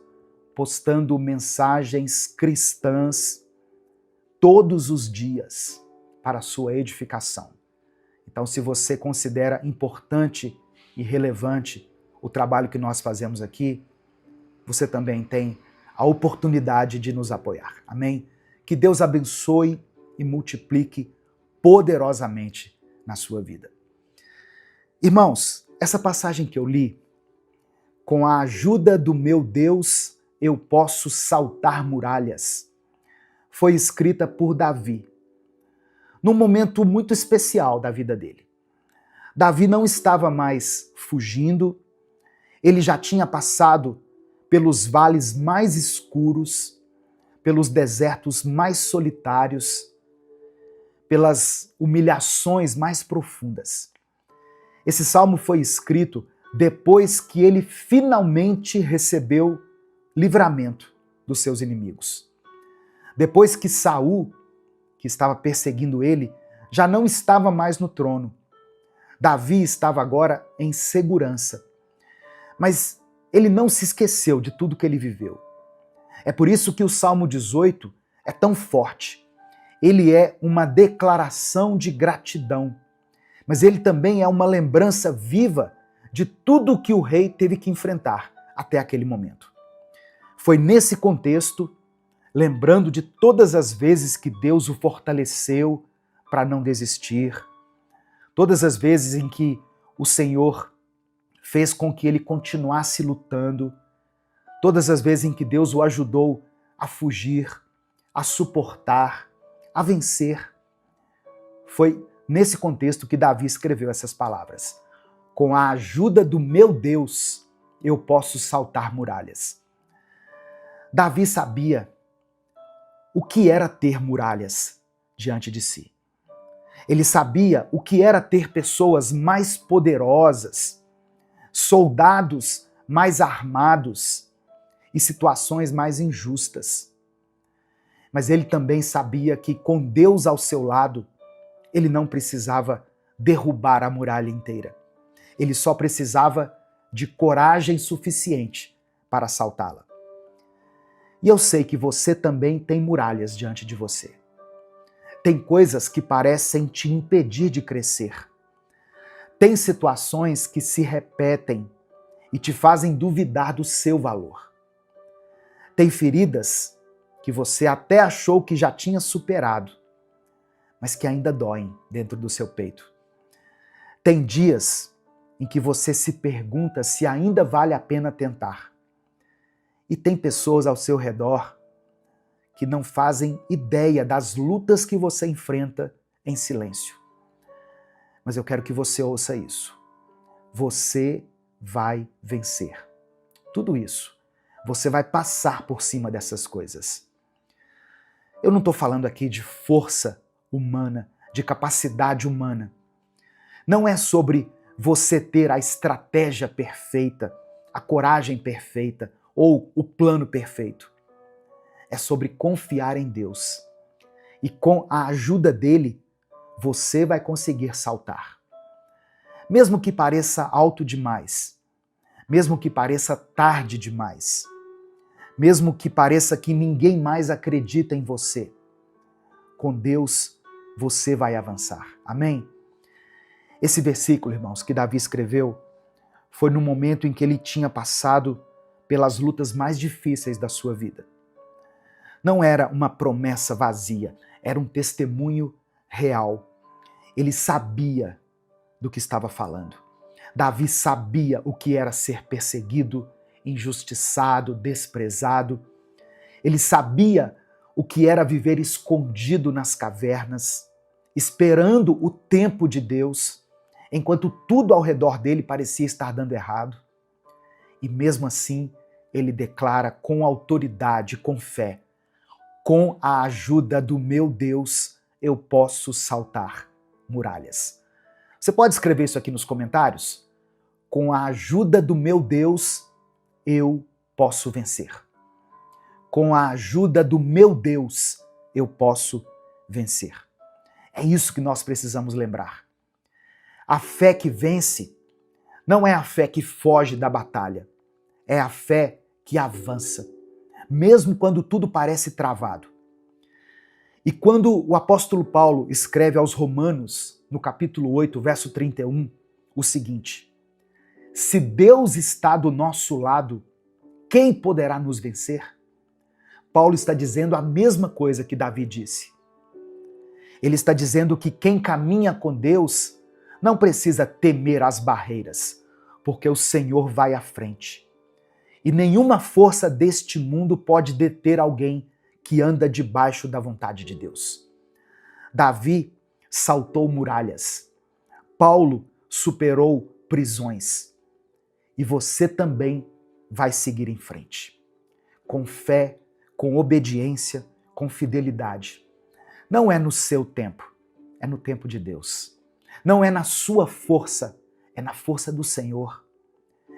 postando mensagens cristãs todos os dias para a sua edificação. Então, se você considera importante e relevante o trabalho que nós fazemos aqui, você também tem a oportunidade de nos apoiar. Amém? Que Deus abençoe e multiplique poderosamente na sua vida. Irmãos, essa passagem que eu li, com a ajuda do meu Deus, eu posso saltar muralhas, foi escrita por Davi, num momento muito especial da vida dele. Davi não estava mais fugindo, ele já tinha passado pelos vales mais escuros, pelos desertos mais solitários, pelas humilhações mais profundas. Esse salmo foi escrito depois que ele finalmente recebeu livramento dos seus inimigos. Depois que Saul, que estava perseguindo ele, já não estava mais no trono. Davi estava agora em segurança. Mas ele não se esqueceu de tudo que ele viveu. É por isso que o Salmo 18 é tão forte. Ele é uma declaração de gratidão, mas ele também é uma lembrança viva de tudo que o rei teve que enfrentar até aquele momento. Foi nesse contexto, lembrando de todas as vezes que Deus o fortaleceu para não desistir, todas as vezes em que o Senhor fez com que ele continuasse lutando, todas as vezes em que Deus o ajudou a fugir, a suportar, a vencer. Foi nesse contexto que Davi escreveu essas palavras. Com a ajuda do meu Deus, eu posso saltar muralhas. Davi sabia o que era ter muralhas diante de si. Ele sabia o que era ter pessoas mais poderosas, soldados mais armados e situações mais injustas. Mas ele também sabia que com Deus ao seu lado, ele não precisava derrubar a muralha inteira. Ele só precisava de coragem suficiente para saltá-la. E eu sei que você também tem muralhas diante de você. Tem coisas que parecem te impedir de crescer. Tem situações que se repetem e te fazem duvidar do seu valor. Tem feridas que você até achou que já tinha superado, mas que ainda doem dentro do seu peito. Tem dias em que você se pergunta se ainda vale a pena tentar. E tem pessoas ao seu redor que não fazem ideia das lutas que você enfrenta em silêncio. Mas eu quero que você ouça isso. Você vai vencer. Tudo isso. Você vai passar por cima dessas coisas. Eu não estou falando aqui de força humana, de capacidade humana. Não é sobre você ter a estratégia perfeita, a coragem perfeita ou o plano perfeito. É sobre confiar em Deus. E com a ajuda dele, você vai conseguir saltar. Mesmo que pareça alto demais, mesmo que pareça tarde demais, mesmo que pareça que ninguém mais acredita em você, com Deus você vai avançar. Amém? Esse versículo, irmãos, que Davi escreveu, foi no momento em que ele tinha passado pelas lutas mais difíceis da sua vida. Não era uma promessa vazia, era um testemunho real. Ele sabia do que estava falando. Davi sabia o que era ser perseguido, injustiçado, desprezado. Ele sabia o que era viver escondido nas cavernas, esperando o tempo de Deus, enquanto tudo ao redor dele parecia estar dando errado. E mesmo assim, ele declara com autoridade, com fé: com a ajuda do meu Deus, eu posso saltar muralhas. Você pode escrever isso aqui nos comentários? Com a ajuda do meu Deus, eu posso vencer. Com a ajuda do meu Deus, eu posso vencer. É isso que nós precisamos lembrar. A fé que vence não é a fé que foge da batalha, é a fé que avança, mesmo quando tudo parece travado. E quando o apóstolo Paulo escreve aos Romanos, no capítulo 8, verso 31, o seguinte: se Deus está do nosso lado, quem poderá nos vencer? Paulo está dizendo a mesma coisa que Davi disse. Ele está dizendo que quem caminha com Deus não precisa temer as barreiras, porque o Senhor vai à frente. E nenhuma força deste mundo pode deter alguém que anda debaixo da vontade de Deus. Davi saltou muralhas. Paulo superou prisões. E você também vai seguir em frente. Com fé, com obediência, com fidelidade. Não é no seu tempo, é no tempo de Deus. Não é na sua força, é na força do Senhor.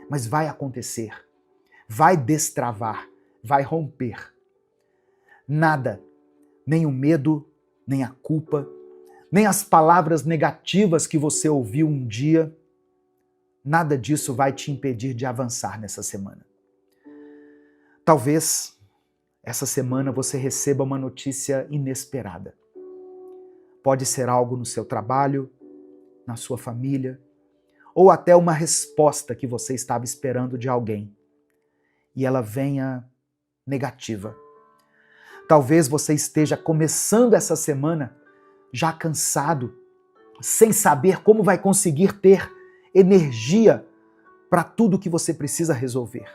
Mas vai acontecer. Vai destravar, vai romper. Nada, nem o medo, nem a culpa, nem as palavras negativas que você ouviu um dia, nada disso vai te impedir de avançar nessa semana. Talvez essa semana você receba uma notícia inesperada. Pode ser algo no seu trabalho, na sua família, ou até uma resposta que você estava esperando de alguém e ela venha negativa. Talvez você esteja começando essa semana já cansado, sem saber como vai conseguir ter energia para tudo que você precisa resolver.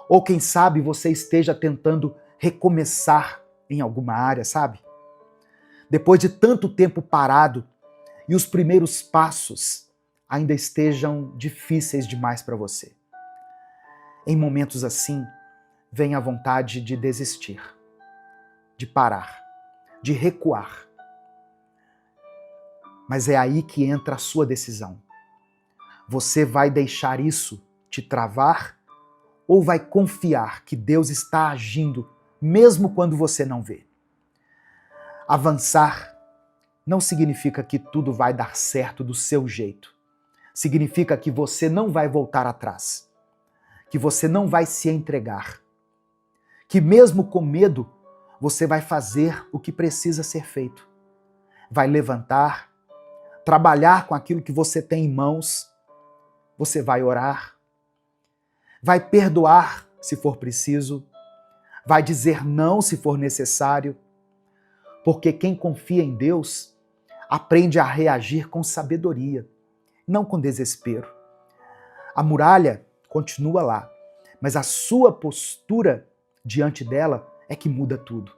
Ou quem sabe você esteja tentando recomeçar em alguma área, sabe? Depois de tanto tempo parado e os primeiros passos ainda estejam difíceis demais para você. Em momentos assim, vem a vontade de desistir, de parar, de recuar. Mas é aí que entra a sua decisão. Você vai deixar isso te travar ou vai confiar que Deus está agindo mesmo quando você não vê? Avançar não significa que tudo vai dar certo do seu jeito. Significa que você não vai voltar atrás, que você não vai se entregar, que mesmo com medo, você vai fazer o que precisa ser feito. Vai levantar, trabalhar com aquilo que você tem em mãos, você vai orar, vai perdoar se for preciso, vai dizer não se for necessário, porque quem confia em Deus aprende a reagir com sabedoria, não com desespero. A muralha continua lá, mas a sua postura diante dela é que muda tudo.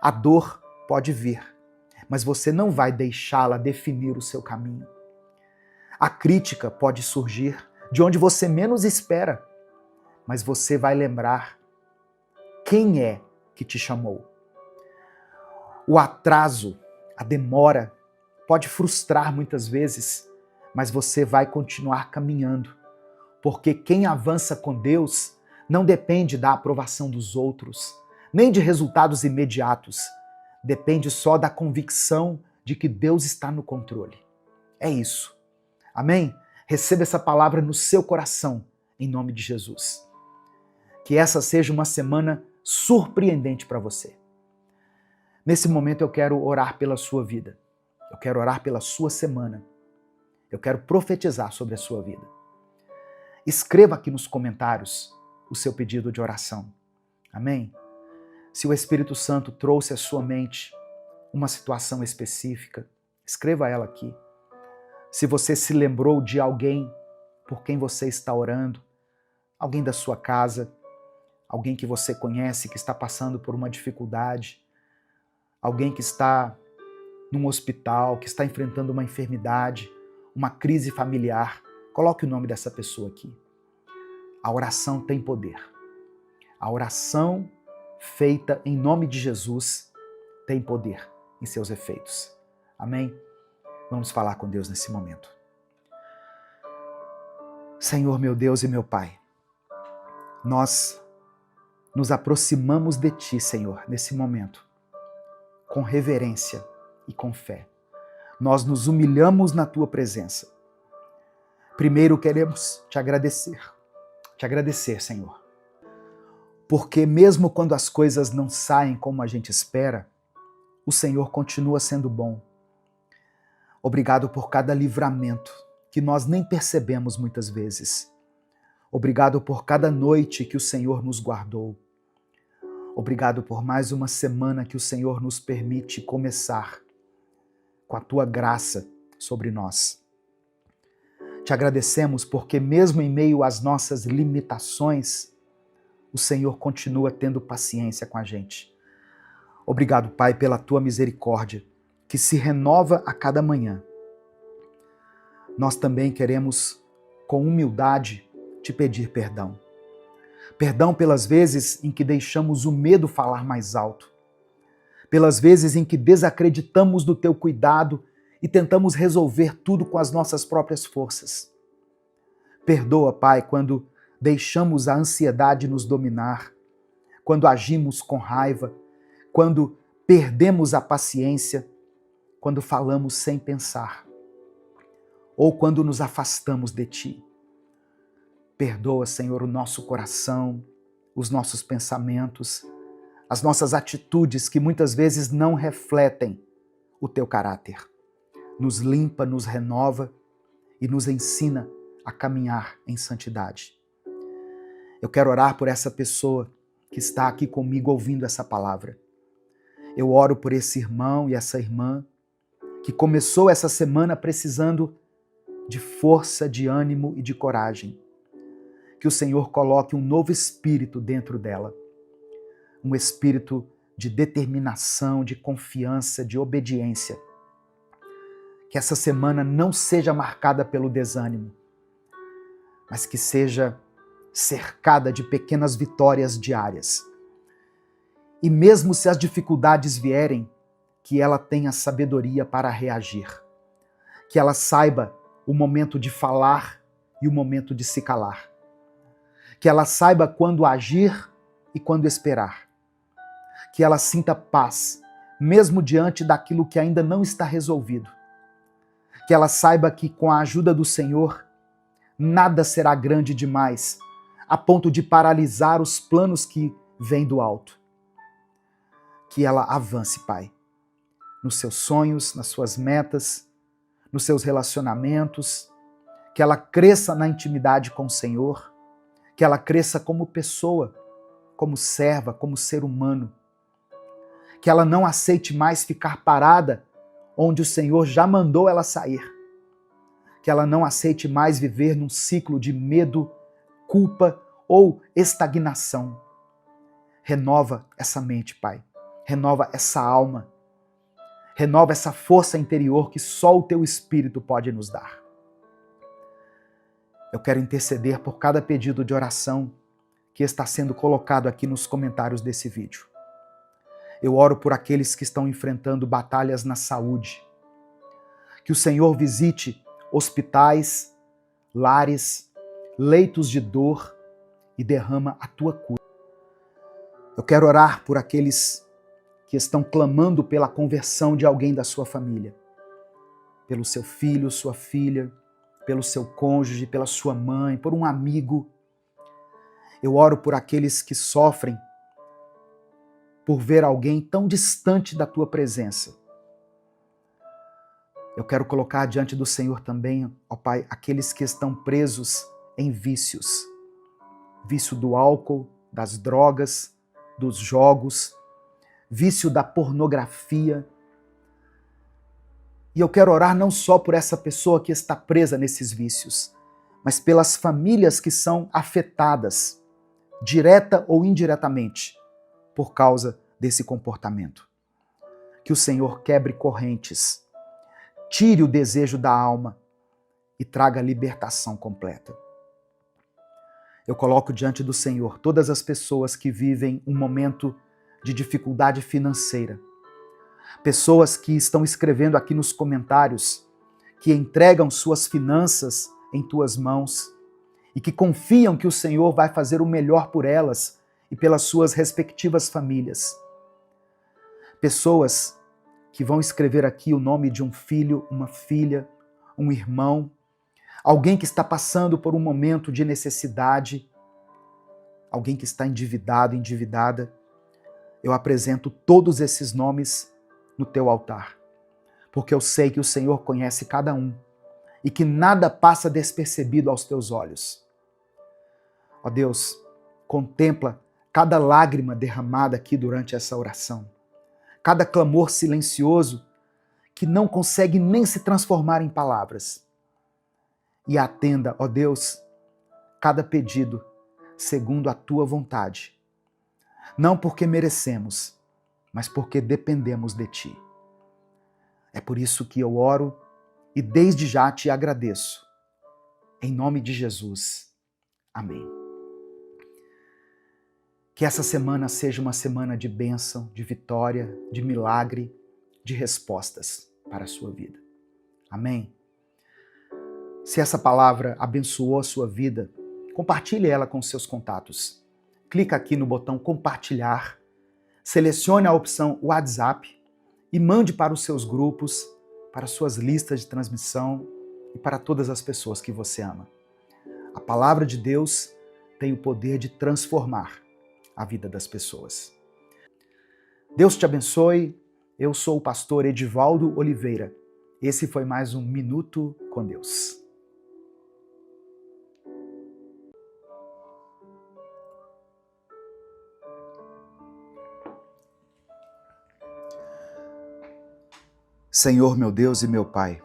A dor pode vir, mas você não vai deixá-la definir o seu caminho. A crítica pode surgir de onde você menos espera, mas você vai lembrar quem é que te chamou. O atraso, a demora, pode frustrar muitas vezes, mas você vai continuar caminhando, porque quem avança com Deus não depende da aprovação dos outros, nem de resultados imediatos. Depende só da convicção de que Deus está no controle. É isso. Amém? Receba essa palavra no seu coração, em nome de Jesus. Que essa seja uma semana surpreendente para você. Nesse momento eu quero orar pela sua vida. Eu quero orar pela sua semana. Eu quero profetizar sobre a sua vida. Escreva aqui nos comentários o seu pedido de oração. Amém? Se o Espírito Santo trouxe à sua mente uma situação específica, escreva ela aqui. Se você se lembrou de alguém por quem você está orando, alguém da sua casa, alguém que você conhece que está passando por uma dificuldade, alguém que está num hospital, que está enfrentando uma enfermidade, uma crise familiar, coloque o nome dessa pessoa aqui. A oração tem poder. A oração feita em nome de Jesus tem poder em seus efeitos. Amém? Vamos falar com Deus nesse momento. Senhor, meu Deus e meu Pai, nós nos aproximamos de Ti, Senhor, nesse momento, com reverência e com fé. Nós nos humilhamos na Tua presença. Primeiro queremos Te agradecer, Senhor, porque mesmo quando as coisas não saem como a gente espera, o Senhor continua sendo bom. Obrigado por cada livramento que nós nem percebemos muitas vezes. Obrigado por cada noite que o Senhor nos guardou. Obrigado por mais uma semana que o Senhor nos permite começar com a Tua graça sobre nós. Te agradecemos porque mesmo em meio às nossas limitações, o Senhor continua tendo paciência com a gente. Obrigado, Pai, pela Tua misericórdia, que se renova a cada manhã. Nós também queremos, com humildade, Te pedir perdão. Perdão pelas vezes em que deixamos o medo falar mais alto. Pelas vezes em que desacreditamos do Teu cuidado e tentamos resolver tudo com as nossas próprias forças. Perdoa, Pai, quando deixamos a ansiedade nos dominar, quando agimos com raiva, quando perdemos a paciência, quando falamos sem pensar, ou quando nos afastamos de Ti. Perdoa, Senhor, o nosso coração, os nossos pensamentos, as nossas atitudes que muitas vezes não refletem o Teu caráter. Nos limpa, nos renova e nos ensina a caminhar em santidade. Eu quero orar por essa pessoa que está aqui comigo ouvindo essa palavra. Eu oro por esse irmão e essa irmã que começou essa semana precisando de força, de ânimo e de coragem. Que o Senhor coloque um novo espírito dentro dela. Um espírito de determinação, de confiança, de obediência. Que essa semana não seja marcada pelo desânimo, mas que seja cercada de pequenas vitórias diárias. E mesmo se as dificuldades vierem, que ela tenha sabedoria para reagir. Que ela saiba o momento de falar e o momento de se calar. Que ela saiba quando agir e quando esperar. Que ela sinta paz, mesmo diante daquilo que ainda não está resolvido. Que ela saiba que com a ajuda do Senhor, nada será grande demais, a ponto de paralisar os planos que vêm do alto. Que ela avance, Pai, nos seus sonhos, nas suas metas, nos seus relacionamentos, que ela cresça na intimidade com o Senhor, que ela cresça como pessoa, como serva, como ser humano, que ela não aceite mais ficar parada onde o Senhor já mandou ela sair, que ela não aceite mais viver num ciclo de medo, culpa ou estagnação. Renova essa mente, Pai, renova essa alma, renova essa força interior que só o Teu Espírito pode nos dar. Eu quero interceder por cada pedido de oração que está sendo colocado aqui nos comentários desse vídeo. Eu oro por aqueles que estão enfrentando batalhas na saúde. Que o Senhor visite hospitais, lares, leitos de dor e derrama a Tua cura. Eu quero orar por aqueles que estão clamando pela conversão de alguém da sua família. Pelo seu filho, sua filha, pelo seu cônjuge, pela sua mãe, por um amigo. Eu oro por aqueles que sofrem por ver alguém tão distante da Tua presença. Eu quero colocar diante do Senhor também, ó Pai, aqueles que estão presos em vícios. Vício do álcool, das drogas, dos jogos, vício da pornografia. E eu quero orar não só por essa pessoa que está presa nesses vícios, mas pelas famílias que são afetadas, direta ou indiretamente, por causa desse comportamento. Que o Senhor quebre correntes, tire o desejo da alma e traga libertação completa. Eu coloco diante do Senhor todas as pessoas que vivem um momento de dificuldade financeira. Pessoas que estão escrevendo aqui nos comentários, que entregam suas finanças em Tuas mãos e que confiam que o Senhor vai fazer o melhor por elas e pelas suas respectivas famílias. Pessoas que vão escrever aqui o nome de um filho, uma filha, um irmão, alguém que está passando por um momento de necessidade, alguém que está endividado, endividada. Eu apresento todos esses nomes no Teu altar, porque eu sei que o Senhor conhece cada um e que nada passa despercebido aos Teus olhos. Ó Deus, contempla cada lágrima derramada aqui durante essa oração, cada clamor silencioso que não consegue nem se transformar em palavras. E atenda, ó Deus, cada pedido segundo a Tua vontade. Não porque merecemos, mas porque dependemos de Ti. É por isso que eu oro e desde já Te agradeço. Em nome de Jesus. Amém. Que essa semana seja uma semana de bênção, de vitória, de milagre, de respostas para a sua vida. Amém? Se essa palavra abençoou a sua vida, compartilhe ela com seus contatos. Clica aqui no botão compartilhar, selecione a opção WhatsApp e mande para os seus grupos, para suas listas de transmissão e para todas as pessoas que você ama. A palavra de Deus tem o poder de transformar a vida das pessoas. Deus te abençoe. Eu sou o pastor Edivaldo Oliveira. Esse foi mais um Minuto com Deus. Senhor, meu Deus e meu Pai,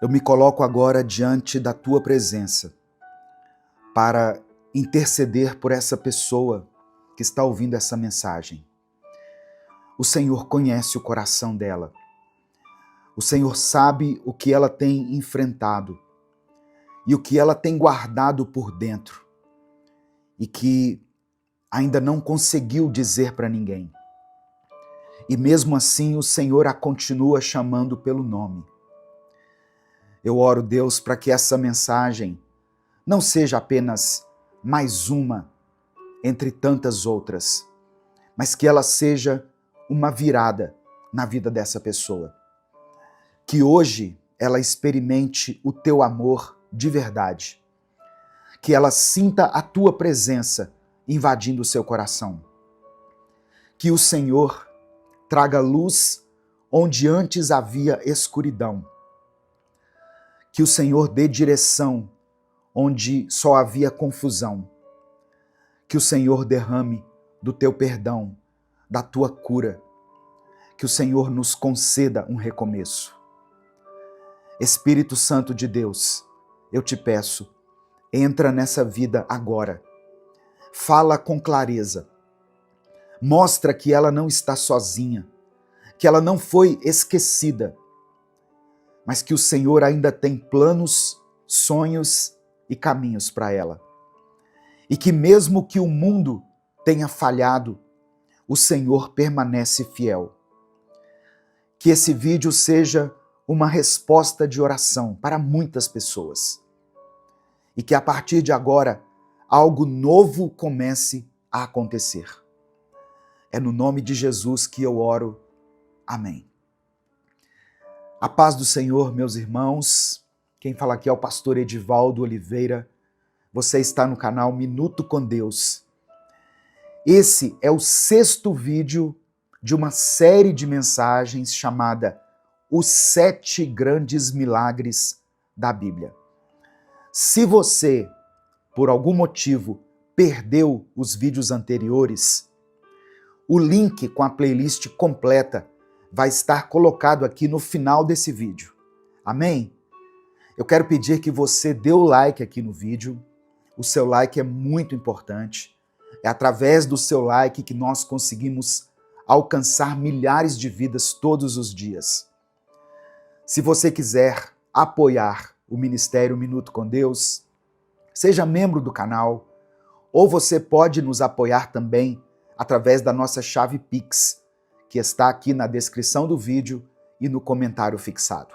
eu me coloco agora diante da Tua presença para interceder por essa pessoa que está ouvindo essa mensagem. O Senhor conhece o coração dela. O Senhor sabe o que ela tem enfrentado e o que ela tem guardado por dentro e que ainda não conseguiu dizer para ninguém. E mesmo assim o Senhor a continua chamando pelo nome. Eu oro, Deus, para que essa mensagem não seja apenas mais uma entre tantas outras, mas que ela seja uma virada na vida dessa pessoa. Que hoje ela experimente o teu amor de verdade. Que ela sinta a tua presença invadindo o seu coração. Que o Senhor traga luz onde antes havia escuridão. Que o Senhor dê direção onde só havia confusão. Que o Senhor derrame do teu perdão, da tua cura. Que o Senhor nos conceda um recomeço. Espírito Santo de Deus, eu te peço, entra nessa vida agora. Fala com clareza. Mostra que ela não está sozinha, que ela não foi esquecida, mas que o Senhor ainda tem planos, sonhos e caminhos para ela. E que mesmo que o mundo tenha falhado, o Senhor permanece fiel. Que esse vídeo seja uma resposta de oração para muitas pessoas. E que a partir de agora, algo novo comece a acontecer. É no nome de Jesus que eu oro. Amém. A paz do Senhor, meus irmãos. Quem fala aqui é o pastor Edivaldo Oliveira. Você está no canal Minuto com Deus. Esse é o 6º vídeo de uma série de mensagens chamada Os 7 Grandes Milagres da Bíblia. Se você, por algum motivo, perdeu os vídeos anteriores, o link com a playlist completa vai estar colocado aqui no final desse vídeo. Amém? Eu quero pedir que você dê o like aqui no vídeo. O seu like é muito importante. É através do seu like que nós conseguimos alcançar milhares de vidas todos os dias. Se você quiser apoiar o Ministério Minuto com Deus, seja membro do canal, ou você pode nos apoiar também através da nossa chave Pix, que está aqui na descrição do vídeo e no comentário fixado.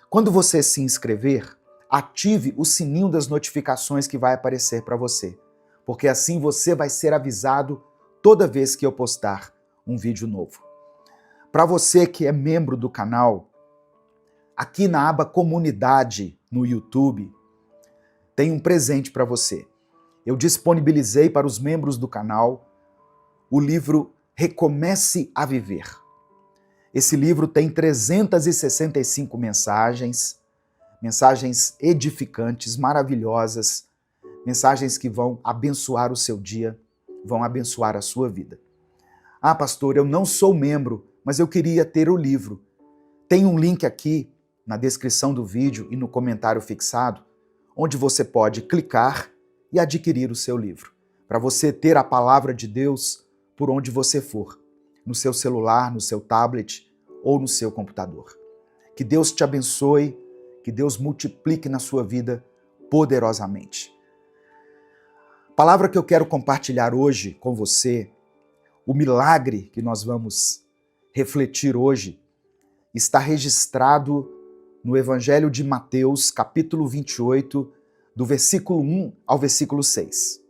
Quando você se inscrever, ative o sininho das notificações que vai aparecer para você, porque assim você vai ser avisado toda vez que eu postar um vídeo novo. Para você que é membro do canal, aqui na aba Comunidade no YouTube, tem um presente para você. Eu disponibilizei para os membros do canal o livro Recomece a Viver. Esse livro tem 365 mensagens edificantes, maravilhosas, mensagens que vão abençoar o seu dia, vão abençoar a sua vida. Ah, pastor, eu não sou membro, mas eu queria ter o livro. Tem um link aqui na descrição do vídeo e no comentário fixado, onde você pode clicar e adquirir o seu livro, para você ter a palavra de Deus por onde você for, no seu celular, no seu tablet ou no seu computador. Que Deus te abençoe, que Deus multiplique na sua vida poderosamente. A palavra que eu quero compartilhar hoje com você, o milagre que nós vamos refletir hoje, está registrado no Evangelho de Mateus, capítulo 28, do versículo 1 ao versículo 6.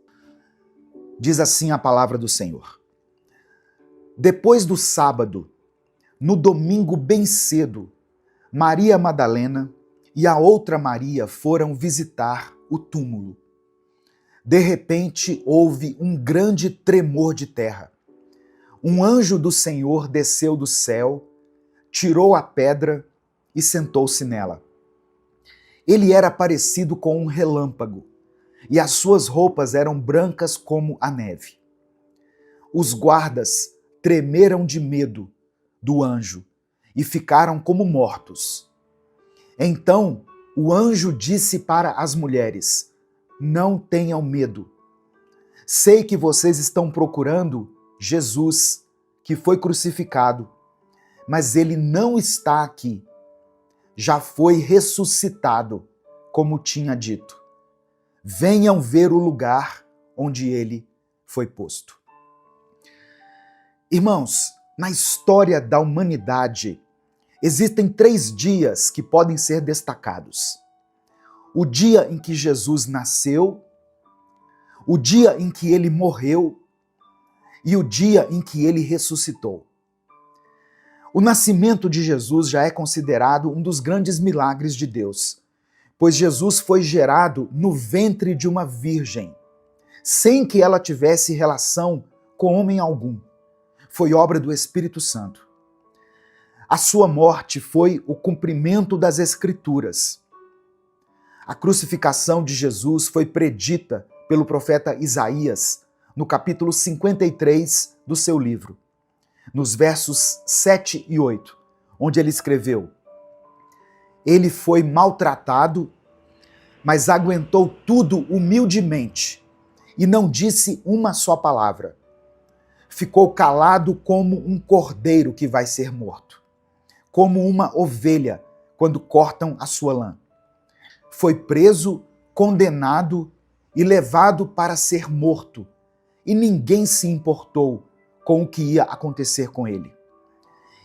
Diz assim a palavra do Senhor. Depois do sábado, no domingo bem cedo, Maria Madalena e a outra Maria foram visitar o túmulo. De repente, houve um grande tremor de terra. Um anjo do Senhor desceu do céu, tirou a pedra e sentou-se nela. Ele era parecido com um relâmpago, e as suas roupas eram brancas como a neve. Os guardas tremeram de medo do anjo e ficaram como mortos. Então o anjo disse para as mulheres: não tenham medo. Sei que vocês estão procurando Jesus, que foi crucificado, mas ele não está aqui. Já foi ressuscitado, como tinha dito. Venham ver o lugar onde ele foi posto. Irmãos, na história da humanidade, existem 3 dias que podem ser destacados. O dia em que Jesus nasceu, o dia em que ele morreu e o dia em que ele ressuscitou. O nascimento de Jesus já é considerado um dos grandes milagres de Deus, pois Jesus foi gerado no ventre de uma virgem, sem que ela tivesse relação com homem algum. Foi obra do Espírito Santo. A sua morte foi o cumprimento das Escrituras. A crucificação de Jesus foi predita pelo profeta Isaías, no capítulo 53 do seu livro, nos versos 7 e 8, onde ele escreveu: Ele foi maltratado, mas aguentou tudo humildemente e não disse uma só palavra. Ficou calado como um cordeiro que vai ser morto, como uma ovelha quando cortam a sua lã. Foi preso, condenado e levado para ser morto, e ninguém se importou com o que ia acontecer com ele.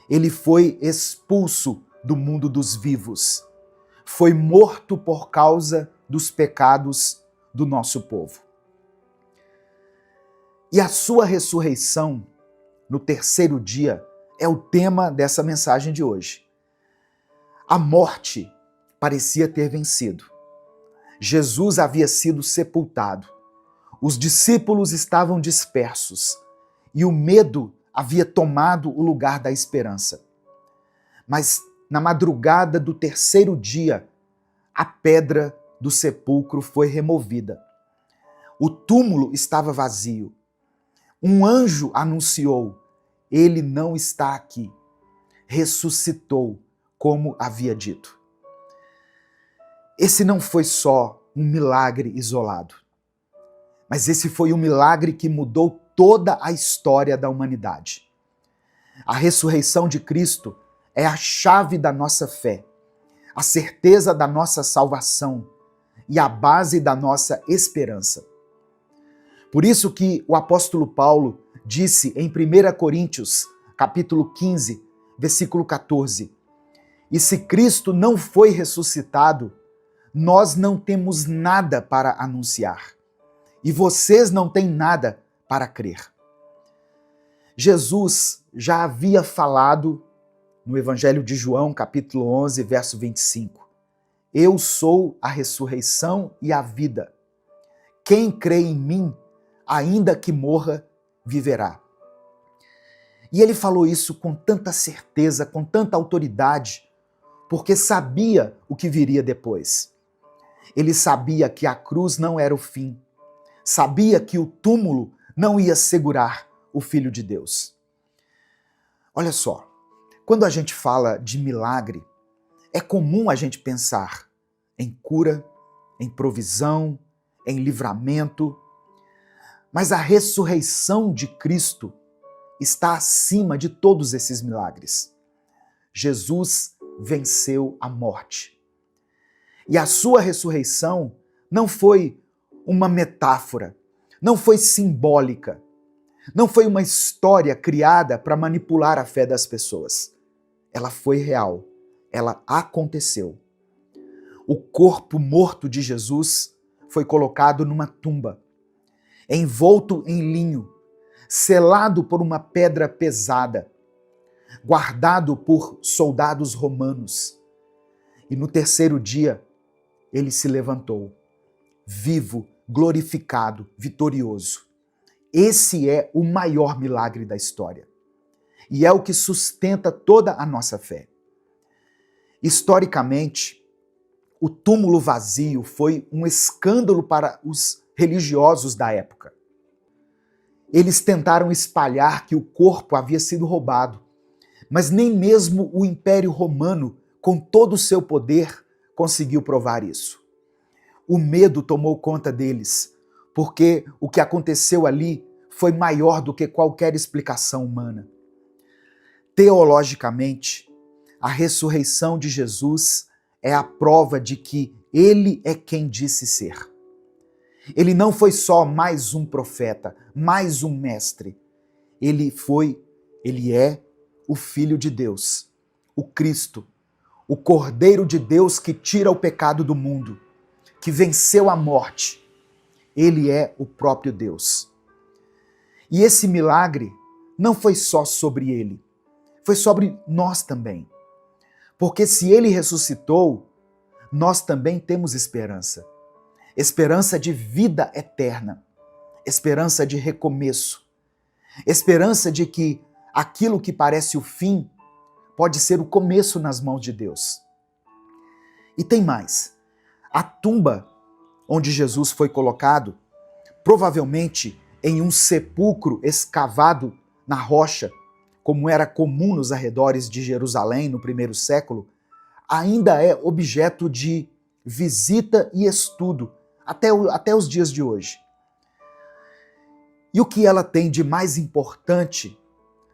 Ele foi expulso do mundo dos vivos. Foi morto por causa dos pecados do nosso povo. E a sua ressurreição no terceiro dia é o tema dessa mensagem de hoje. A morte parecia ter vencido. Jesus havia sido sepultado. Os discípulos estavam dispersos e o medo havia tomado o lugar da esperança. Mas na madrugada do terceiro dia, a pedra do sepulcro foi removida. O túmulo estava vazio. Um anjo anunciou: ele não está aqui. Ressuscitou, como havia dito. Esse não foi só um milagre isolado, mas esse foi um milagre que mudou toda a história da humanidade. A ressurreição de Cristo é a chave da nossa fé, a certeza da nossa salvação e a base da nossa esperança. Por isso que o apóstolo Paulo disse em 1 Coríntios, capítulo 15, versículo 14: E se Cristo não foi ressuscitado, nós não temos nada para anunciar, e vocês não têm nada para crer. Jesus já havia falado no Evangelho de João, capítulo 11, verso 25. Eu sou a ressurreição e a vida. Quem crê em mim, ainda que morra, viverá. E ele falou isso com tanta certeza, com tanta autoridade, porque sabia o que viria depois. Ele sabia que a cruz não era o fim. Sabia que o túmulo não ia segurar o Filho de Deus. Olha só, quando a gente fala de milagre, é comum a gente pensar em cura, em provisão, em livramento, mas a ressurreição de Cristo está acima de todos esses milagres. Jesus venceu a morte. E a sua ressurreição não foi uma metáfora, não foi simbólica, não foi uma história criada para manipular a fé das pessoas. Ela foi real, ela aconteceu. O corpo morto de Jesus foi colocado numa tumba, envolto em linho, selado por uma pedra pesada, guardado por soldados romanos. E no terceiro dia, ele se levantou, vivo, glorificado, vitorioso. Esse é o maior milagre da história. E é o que sustenta toda a nossa fé. Historicamente, o túmulo vazio foi um escândalo para os religiosos da época. Eles tentaram espalhar que o corpo havia sido roubado, mas nem mesmo o Império Romano, com todo o seu poder, conseguiu provar isso. O medo tomou conta deles, porque o que aconteceu ali foi maior do que qualquer explicação humana. Teologicamente, a ressurreição de Jesus é a prova de que ele é quem disse ser. Ele não foi só mais um profeta, mais um mestre. Ele é o Filho de Deus, o Cristo, o Cordeiro de Deus que tira o pecado do mundo, que venceu a morte. Ele é o próprio Deus. E esse milagre não foi só sobre ele, foi sobre nós também. Porque se ele ressuscitou, nós também temos esperança. Esperança de vida eterna. Esperança de recomeço. Esperança de que aquilo que parece o fim pode ser o começo nas mãos de Deus. E tem mais. A tumba onde Jesus foi colocado, provavelmente em um sepulcro escavado na rocha, como era comum nos arredores de Jerusalém no primeiro século, ainda é objeto de visita e estudo até os dias de hoje. E o que ela tem de mais importante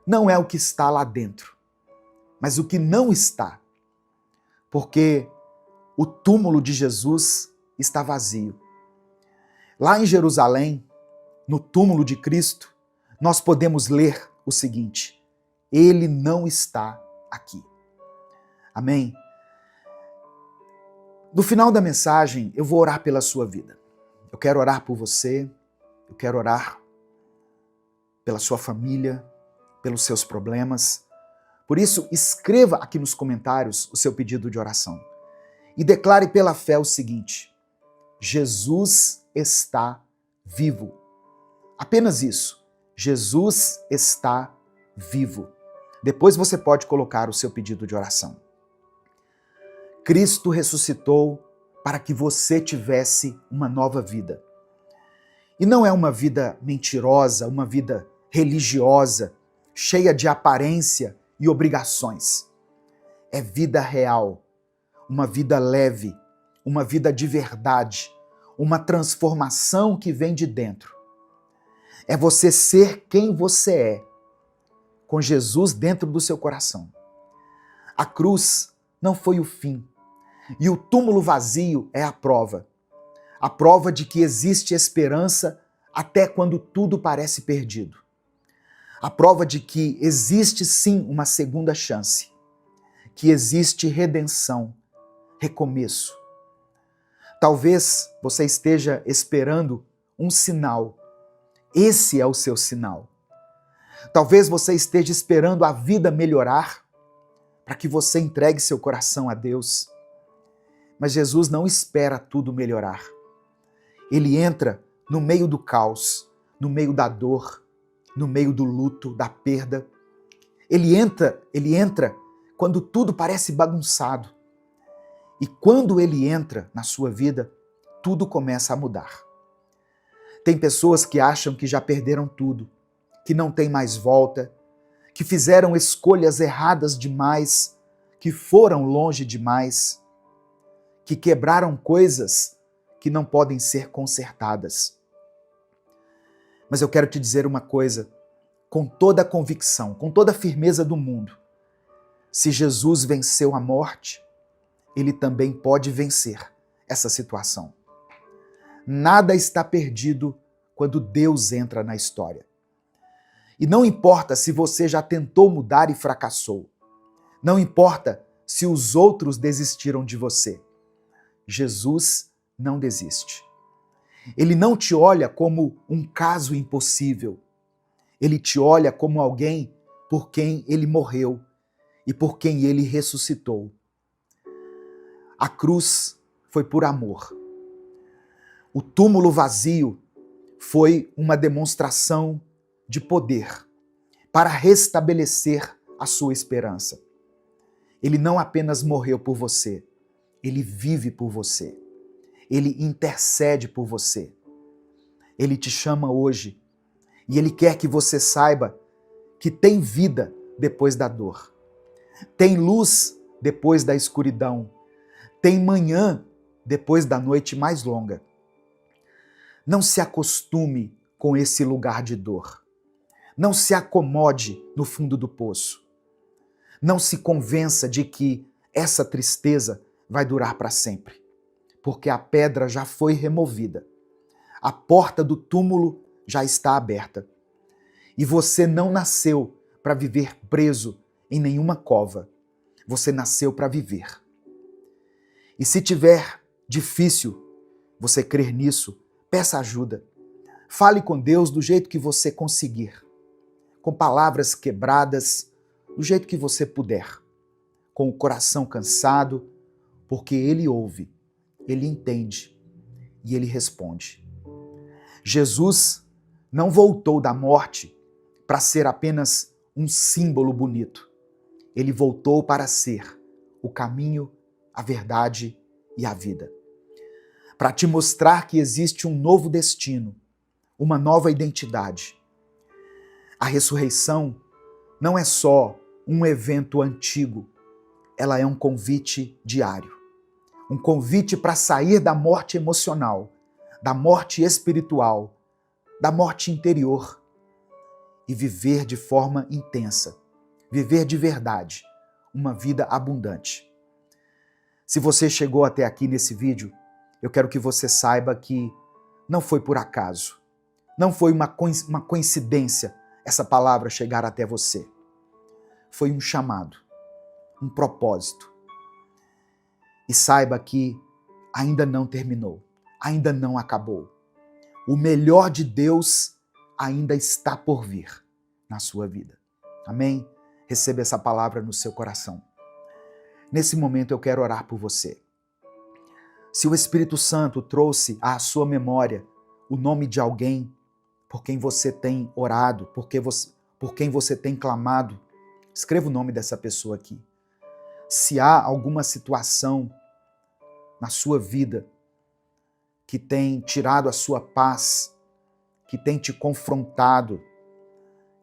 não é o que está lá dentro, mas o que não está. Porque o túmulo de Jesus está vazio. Lá em Jerusalém, no túmulo de Cristo, nós podemos ler o seguinte: ele não está aqui. Amém? No final da mensagem, eu vou orar pela sua vida. Eu quero orar por você, eu quero orar pela sua família, pelos seus problemas. Por isso, escreva aqui nos comentários o seu pedido de oração. E declare pela fé o seguinte: Jesus está vivo. Apenas isso. Jesus está vivo. Depois você pode colocar o seu pedido de oração. Cristo ressuscitou para que você tivesse uma nova vida. E não é uma vida mentirosa, uma vida religiosa, cheia de aparência e obrigações. É vida real, uma vida leve, uma vida de verdade, uma transformação que vem de dentro. É você ser quem você é, com Jesus dentro do seu coração. A cruz não foi o fim, e o túmulo vazio é a prova de que existe esperança até quando tudo parece perdido. A prova de que existe sim uma segunda chance, que existe redenção, recomeço. Talvez você esteja esperando um sinal. Esse é o seu sinal. Talvez você esteja esperando a vida melhorar para que você entregue seu coração a Deus. Mas Jesus não espera tudo melhorar. Ele entra no meio do caos, no meio da dor, no meio do luto, da perda. Ele entra quando tudo parece bagunçado. E quando ele entra na sua vida, tudo começa a mudar. Tem pessoas que acham que já perderam tudo, que não tem mais volta, que fizeram escolhas erradas demais, que foram longe demais, que quebraram coisas que não podem ser consertadas. Mas eu quero te dizer uma coisa, com toda a convicção, com toda a firmeza do mundo. Se Jesus venceu a morte, ele também pode vencer essa situação. Nada está perdido quando Deus entra na história. E não importa se você já tentou mudar e fracassou. Não importa se os outros desistiram de você. Jesus não desiste. Ele não te olha como um caso impossível. Ele te olha como alguém por quem ele morreu e por quem ele ressuscitou. A cruz foi por amor. O túmulo vazio foi uma demonstração de poder para restabelecer a sua esperança. Ele não apenas morreu por você, ele vive por você. Ele intercede por você. Ele te chama hoje e ele quer que você saiba que tem vida depois da dor. Tem luz depois da escuridão. Tem manhã depois da noite mais longa. Não se acostume com esse lugar de dor. Não se acomode no fundo do poço. Não se convença de que essa tristeza vai durar para sempre, porque a pedra já foi removida. A porta do túmulo já está aberta. E você não nasceu para viver preso em nenhuma cova. Você nasceu para viver. E se tiver difícil você crer nisso, peça ajuda. Fale com Deus do jeito que você conseguir. Com palavras quebradas, do jeito que você puder, com o coração cansado, porque Ele ouve, Ele entende e Ele responde. Jesus não voltou da morte para ser apenas um símbolo bonito. Ele voltou para ser o caminho, a verdade e a vida. Para te mostrar que existe um novo destino, uma nova identidade. A ressurreição não é só um evento antigo, ela é um convite diário. Um convite para sair da morte emocional, da morte espiritual, da morte interior e viver de forma intensa, viver de verdade, uma vida abundante. Se você chegou até aqui nesse vídeo, eu quero que você saiba que não foi por acaso, não foi uma coincidência essa palavra chegar até você. Foi um chamado, um propósito. E saiba que ainda não terminou, ainda não acabou. O melhor de Deus ainda está por vir na sua vida. Amém? Receba essa palavra no seu coração. Nesse momento eu quero orar por você. Se o Espírito Santo trouxe à sua memória o nome de alguém por quem você tem orado, por quem você tem clamado, escreva o nome dessa pessoa aqui. Se há alguma situação na sua vida que tem tirado a sua paz, que tem te confrontado,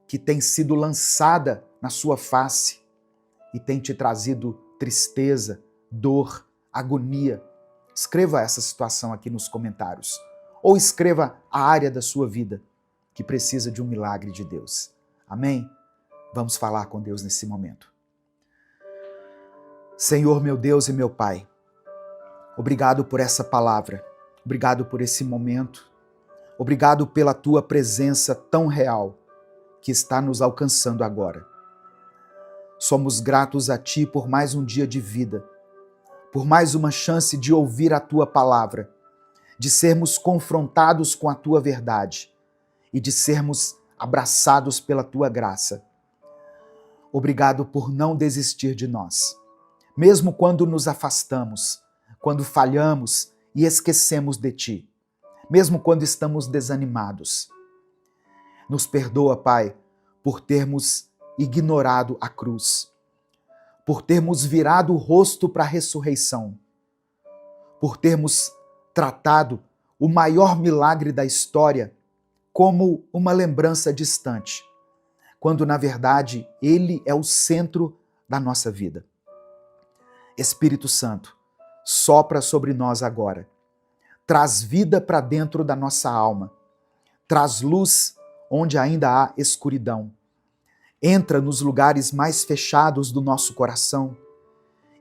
que tem sido lançada na sua face e tem te trazido tristeza, dor, agonia, escreva essa situação aqui nos comentários. Ou escreva a área da sua vida que precisa de um milagre de Deus. Amém? Vamos falar com Deus nesse momento. Senhor, meu Deus e meu Pai, obrigado por essa palavra, obrigado por esse momento, obrigado pela Tua presença tão real que está nos alcançando agora. Somos gratos a Ti por mais um dia de vida, por mais uma chance de ouvir a Tua palavra, de sermos confrontados com a Tua verdade e de sermos abraçados pela Tua graça. Obrigado por não desistir de nós, mesmo quando nos afastamos, quando falhamos e esquecemos de Ti, mesmo quando estamos desanimados. Nos perdoa, Pai, por termos ignorado a cruz, por termos virado o rosto para a ressurreição, por termos tratado o maior milagre da história como uma lembrança distante, quando na verdade ele é o centro da nossa vida. Espírito Santo, sopra sobre nós agora, traz vida para dentro da nossa alma, traz luz onde ainda há escuridão, entra nos lugares mais fechados do nosso coração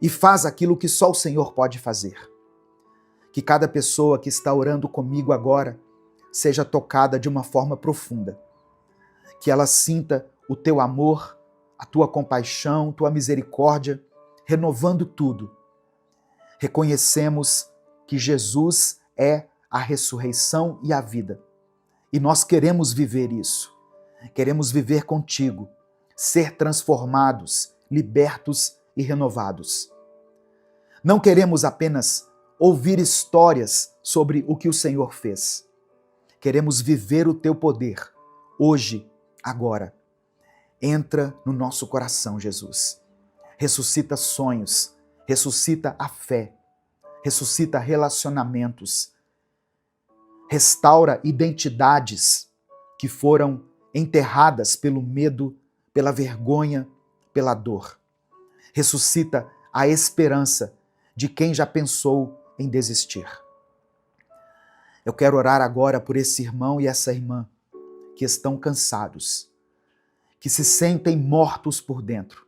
e faz aquilo que só o Senhor pode fazer. Que cada pessoa que está orando comigo agora seja tocada de uma forma profunda, que ela sinta o Teu amor, a Tua compaixão, Tua misericórdia, renovando tudo. Reconhecemos que Jesus é a ressurreição e a vida. E nós queremos viver isso. Queremos viver contigo, ser transformados, libertos e renovados. Não queremos apenas ouvir histórias sobre o que o Senhor fez. Queremos viver o Teu poder, hoje, agora. Entra no nosso coração, Jesus. Ressuscita sonhos, ressuscita a fé, ressuscita relacionamentos, restaura identidades que foram enterradas pelo medo, pela vergonha, pela dor. Ressuscita a esperança de quem já pensou em desistir. Eu quero orar agora por esse irmão e essa irmã que estão cansados, que se sentem mortos por dentro,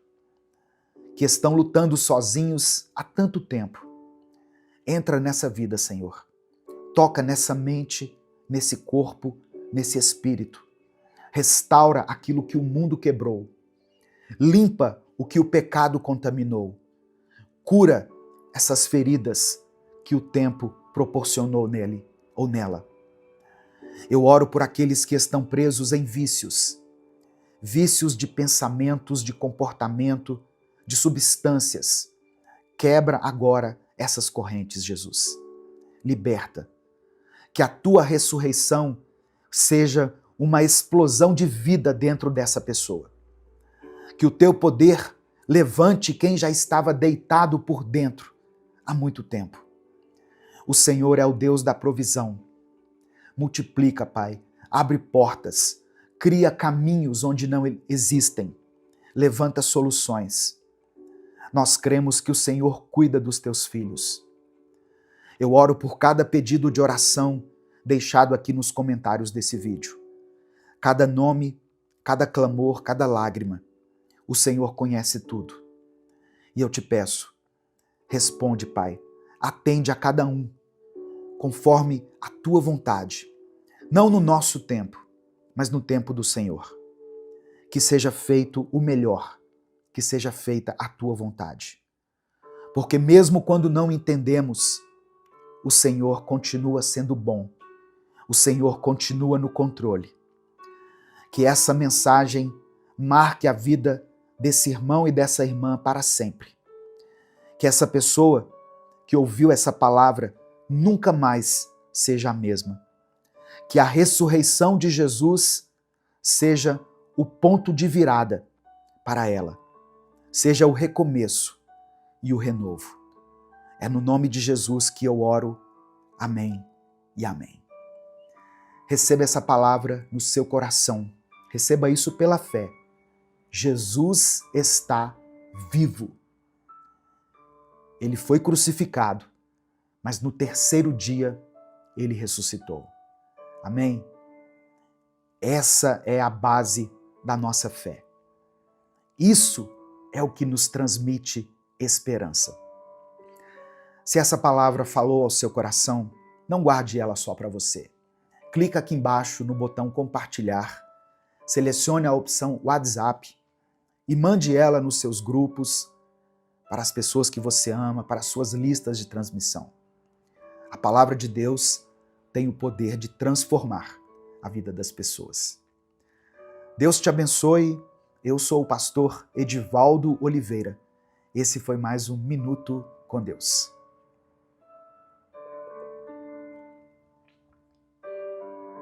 que estão lutando sozinhos há tanto tempo. Entra nessa vida, Senhor. Toca nessa mente, nesse corpo, nesse espírito. Restaura aquilo que o mundo quebrou. Limpa o que o pecado contaminou. Cura essas feridas que o tempo proporcionou nele ou nela. Eu oro por aqueles que estão presos em vícios, vícios de pensamentos, de comportamento, de substâncias. Quebra agora essas correntes, Jesus. Liberta. Que a tua ressurreição seja uma explosão de vida dentro dessa pessoa. Que o teu poder levante quem já estava deitado por dentro há muito tempo. O Senhor é o Deus da provisão. Multiplica, Pai, abre portas, cria caminhos onde não existem, levanta soluções. Nós cremos que o Senhor cuida dos teus filhos. Eu oro por cada pedido de oração deixado aqui nos comentários desse vídeo. Cada nome, cada clamor, cada lágrima. O Senhor conhece tudo. E eu te peço, responde, Pai, atende a cada um, conforme a tua vontade. Não no nosso tempo, mas no tempo do Senhor. Que seja feito o melhor, que seja feita a tua vontade. Porque mesmo quando não entendemos, o Senhor continua sendo bom. O Senhor continua no controle. Que essa mensagem marque a vida desse irmão e dessa irmã para sempre. Que essa pessoa que ouviu essa palavra nunca mais seja a mesma. Que a ressurreição de Jesus seja o ponto de virada para ela. Seja o recomeço e o renovo. É no nome de Jesus que eu oro. Amém e amém. Receba essa palavra no seu coração. Receba isso pela fé. Jesus está vivo. Ele foi crucificado, mas no terceiro dia ele ressuscitou. Amém? Essa é a base da nossa fé. Isso é o que nos transmite esperança. Se essa palavra falou ao seu coração, não guarde ela só para você. Clica aqui embaixo no botão compartilhar, selecione a opção WhatsApp e mande ela nos seus grupos, para as pessoas que você ama, para as suas listas de transmissão. A palavra de Deus tem o poder de transformar a vida das pessoas. Deus te abençoe. Eu sou o pastor Edivaldo Oliveira. Esse foi mais um Minuto com Deus.